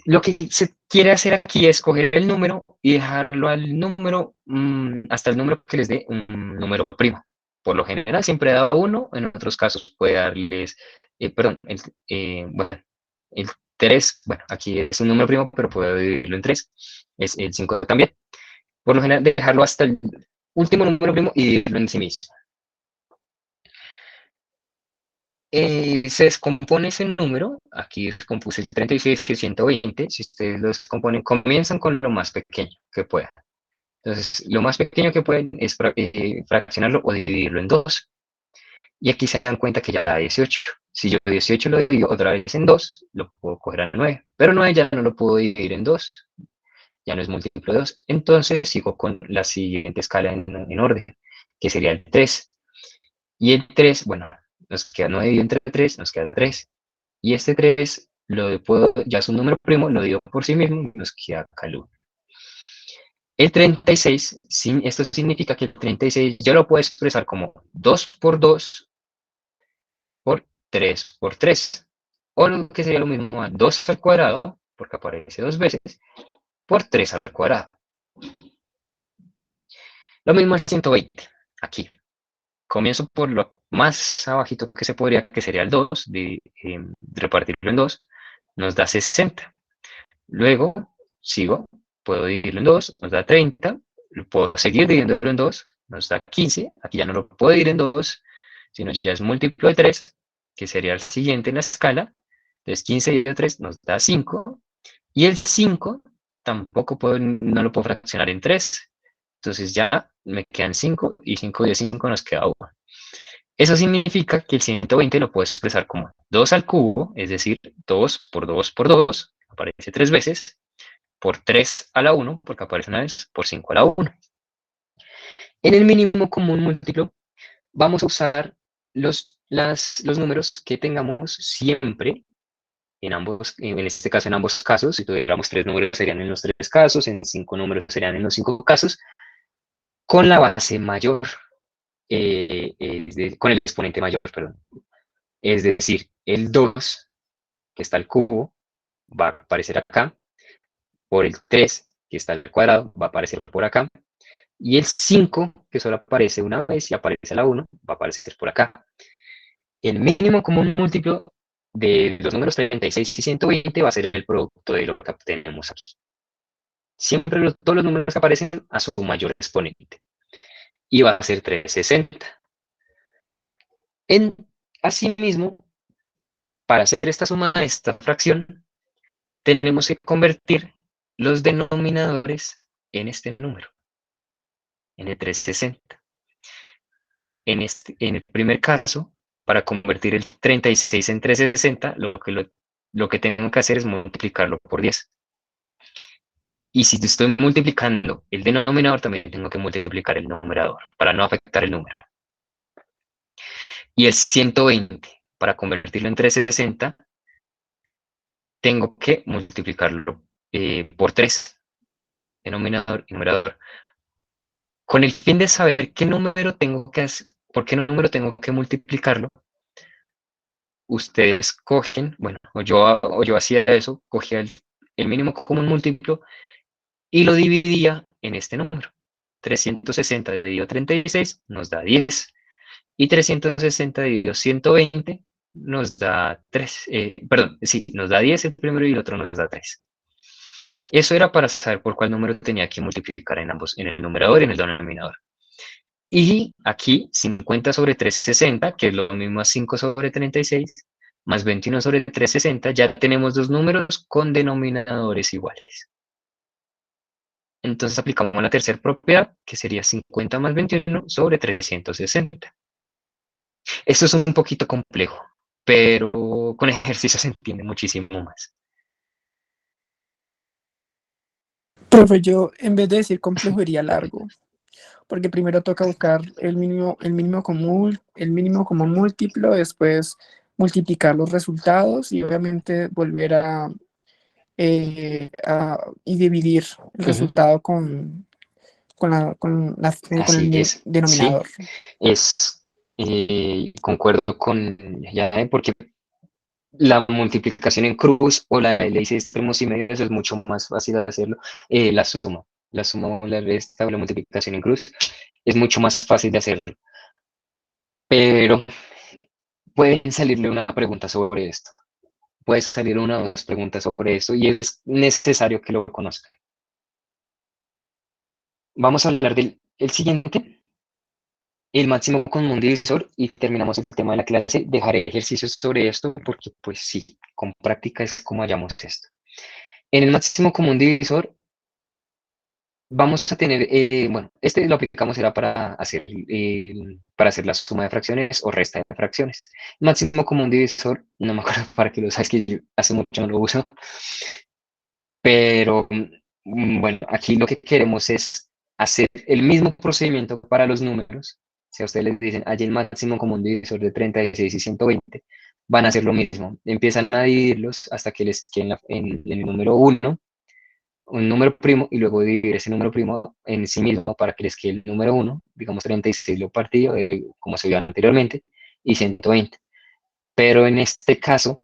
Lo que se quiere hacer aquí es coger el número y dejarlo al número, hasta el número que les dé un número primo. Por lo general siempre da 1, en otros casos puede darles, bueno, el 3, bueno, aquí es un número primo, pero puedo dividirlo en 3, es el 5 también. Por lo general dejarlo hasta el último número primo y dividirlo en sí mismo. Se descompone ese número, aquí descompuse el 36 y el 120, si ustedes lo descomponen, comienzan con lo más pequeño que puedan. Entonces, lo más pequeño que pueden es fraccionarlo o dividirlo en 2. Y aquí se dan cuenta que ya da 18. Si yo 18 lo divido otra vez en 2, lo puedo coger a 9. Pero 9 ya no lo puedo dividir en 2, ya no es múltiplo de 2. Entonces sigo con la siguiente escala en orden, que sería el 3. Y el 3, bueno, nos queda 9 dividido entre 3, nos queda 3. Y este 3, ya es un número primo, lo divido por sí mismo, nos queda acá el 1. El 36, esto significa que el 36 yo lo puedo expresar como 2 por 2 por 3 por 3. O lo que sería lo mismo a 2 al cuadrado, porque aparece 2 veces, por 3 al cuadrado. Lo mismo el 120, aquí. Comienzo por lo más abajito que se podría, que sería el 2, repartirlo en 2, nos da 60. Luego, sigo, puedo dividirlo en 2, nos da 30, puedo seguir dividiéndolo en 2, nos da 15, aquí ya no lo puedo dividir en 2, sino ya es múltiplo de 3, que sería el siguiente en la escala. Entonces 15 dividido 3 nos da 5, y el 5 tampoco no lo puedo fraccionar en 3. Entonces ya me quedan 5, y 5 de 5 nos queda 1. Eso significa que el 120 lo puedo expresar como 2 al cubo, es decir, 2 por 2 por 2, aparece 3 veces, por 3 a la 1, porque aparece una vez, por 5 a la 1. En el mínimo común múltiplo, vamos a usar los números que tengamos siempre, en este caso en ambos casos. Si tuviéramos 3 números serían en los 3 casos, en 5 números serían en los 5 casos, con la base mayor, con el exponente mayor, perdón. Es decir, el 2, que está al cubo, va a aparecer acá, por el 3, que está al cuadrado, va a aparecer por acá, y el 5, que solo aparece una vez y aparece a la 1, va a aparecer por acá. El mínimo común múltiplo de los números 36 y 120 va a ser el producto de lo que obtenemos aquí. Siempre todos los números que aparecen a su mayor exponente. Y va a ser 360. Asimismo, para hacer esta suma de esta fracción, tenemos que convertir los denominadores en este número, en el 360. En el primer caso, para convertir el 36 en 360, lo que tengo que hacer es multiplicarlo por 10. Y si estoy multiplicando el denominador, también tengo que multiplicar el numerador, para no afectar el número. Y el 120, para convertirlo en 360, tengo que multiplicarlo por 3, denominador y numerador. Con el fin de saber qué número tengo que hacer, por qué número tengo que multiplicarlo, ustedes cogen, bueno, o yo hacía eso, cogía el mínimo común múltiplo y lo dividía en este número. 360 dividido 36 nos da 10. Y 360 dividido 120 nos da 3. Perdón, sí, nos da 10 el primero y el otro nos da 3. Eso era para saber por cuál número tenía que multiplicar en ambos, en el numerador y en el denominador. Y aquí 50 sobre 360, que es lo mismo a 5 sobre 36, más 21 sobre 360, ya tenemos dos números con denominadores iguales. Entonces aplicamos la tercera propiedad, que sería 50 más 21 sobre 360. Esto es un poquito complejo, pero con ejercicio se entiende muchísimo más. Profe, yo en vez de decir complejo diría largo, porque primero toca buscar el mínimo común múltiplo, después multiplicar los resultados y obviamente volver y dividir el resultado con Así el es, sí, denominador. concuerdo con ya, porque la multiplicación en cruz o la ley de extremos y medios es mucho más fácil de hacerlo. La suma o la resta o la multiplicación en cruz es mucho más fácil de hacerlo. Pero pueden salirle una pregunta sobre esto. Puede salir una o dos preguntas sobre esto y es necesario que lo conozcan. Vamos a hablar del siguiente, el máximo común divisor, y terminamos el tema de la clase. Dejaré ejercicios sobre esto porque, pues sí, con práctica es como hallamos esto. En el máximo común divisor vamos a tener, bueno, este lo aplicamos era para hacer la suma de fracciones o resta de fracciones. Máximo común divisor, no me acuerdo para qué lo sabes, que yo hace mucho no lo uso, pero bueno, aquí lo que queremos es hacer el mismo procedimiento para los números. Si a ustedes les dicen, hay el máximo común divisor de 36 y 120, van a hacer lo mismo. Empiezan a dividirlos hasta que les quede en el número 1, un número primo, y luego dividir ese número primo en sí mismo para que les quede el número 1, digamos 36 lo partido, como se vio anteriormente, y 120. Pero en este caso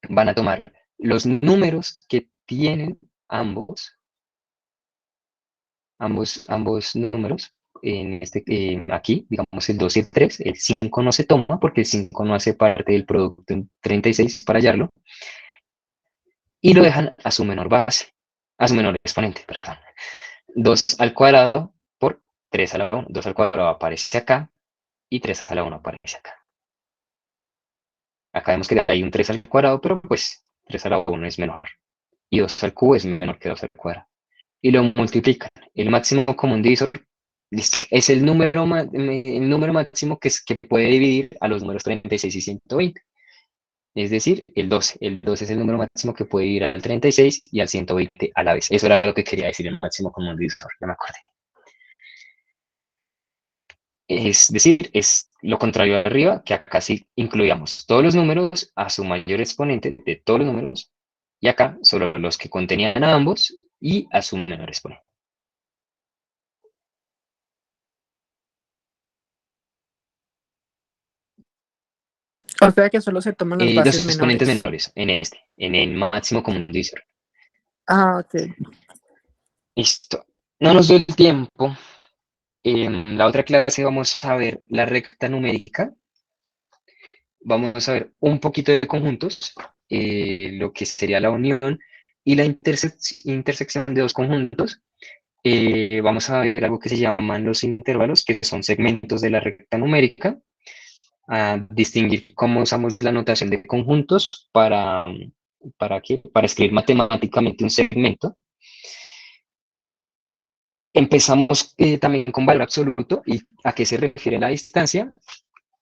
van a tomar los números que tienen ambos números, aquí, digamos el 2 y el 3, el 5 no se toma porque el 5 no hace parte del producto en 36 para hallarlo, y lo dejan a su menor base, a su menor exponente, perdón. 2 al cuadrado por 3 a la 1. 2 al cuadrado aparece acá y 3 a la 1 aparece acá. Acá vemos que hay un 3 al cuadrado, pero pues 3 a la 1 es menor. Y 2 al cubo es menor que 2 al cuadrado. Y lo multiplican. El máximo común divisor es el número máximo que puede dividir a los números 36 y 120. Es decir, el 12. El 12 es el número máximo que puede dividir al 36 y al 120 a la vez. Eso era lo que quería decir el máximo común divisor, ya me acordé. Es decir, es lo contrario de arriba, que acá sí incluíamos todos los números a su mayor exponente de todos los números, y acá solo los que contenían a ambos y a su menor exponente. O sea que solo se toman las Los bases exponentes menores. menores en el máximo común divisor. Ah, ok. Listo. No nos dio el tiempo. En la otra clase vamos a ver la recta numérica. Vamos a ver un poquito de conjuntos, lo que sería la unión y la intersección de dos conjuntos. Vamos a ver algo que se llaman los intervalos, que son segmentos de la recta numérica, a distinguir cómo usamos la notación de conjuntos para escribir matemáticamente un segmento. Empezamos también con valor absoluto y a qué se refiere la distancia.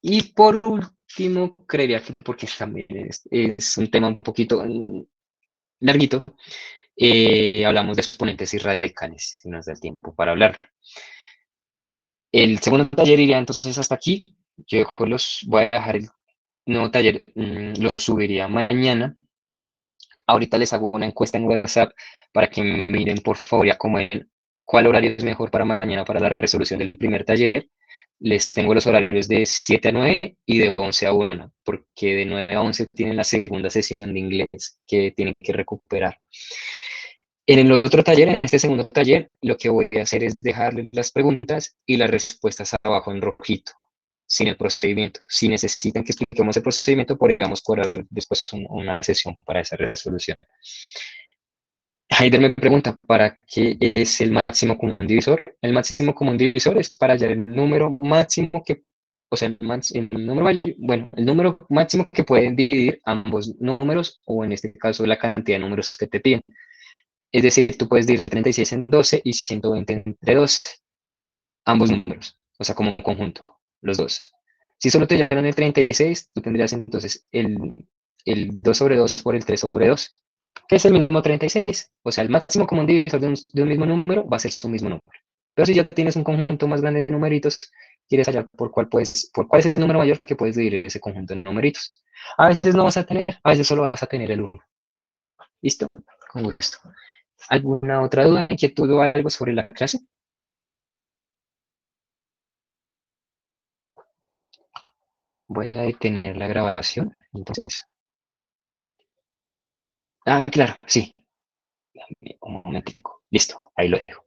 Y por último, creería que, porque también es un tema un poquito larguito, hablamos de exponentes y radicales, si nos da el tiempo para hablar. El segundo taller iría entonces hasta aquí. Yo voy a dejar el nuevo taller, lo subiría mañana. Ahorita les hago una encuesta en WhatsApp para que miren por favor ya como cuál horario es mejor para mañana para la resolución del primer taller. Les tengo los horarios de 7 a 9 y de 11 a 1, porque de 9 a 11 tienen la segunda sesión de inglés que tienen que recuperar. En el otro taller, en este segundo taller, lo que voy a hacer es dejarles las preguntas y las respuestas abajo en rojito, sin el procedimiento. Si necesitan que expliquemos el procedimiento, podríamos cuadrar después una sesión para esa resolución. Haider me pregunta, ¿para qué es el máximo común divisor? El máximo común divisor es para hallar el número máximo que, o sea, el número, bueno, el número máximo que pueden dividir ambos números, o en este caso la cantidad de números que te piden. Es decir, tú puedes dividir 36 en 12 y 120 entre 12, ambos números, o sea, como un conjunto, los dos. Si solo te llegan el 36, tú tendrías entonces el 2 sobre 2 por el 3 sobre 2, que es el mismo 36. O sea, el máximo común divisor de un mismo número va a ser su mismo número. Pero si ya tienes un conjunto más grande de numeritos, quieres hallar por cuál es el número mayor que puedes dividir ese conjunto de numeritos. A veces no vas a tener, a veces solo vas a tener el 1. ¿Listo? Con gusto. ¿Alguna otra duda, inquietud o algo sobre la clase? Voy a detener la grabación, entonces. Ah, claro, sí. Un momentico. Listo, ahí lo dejo.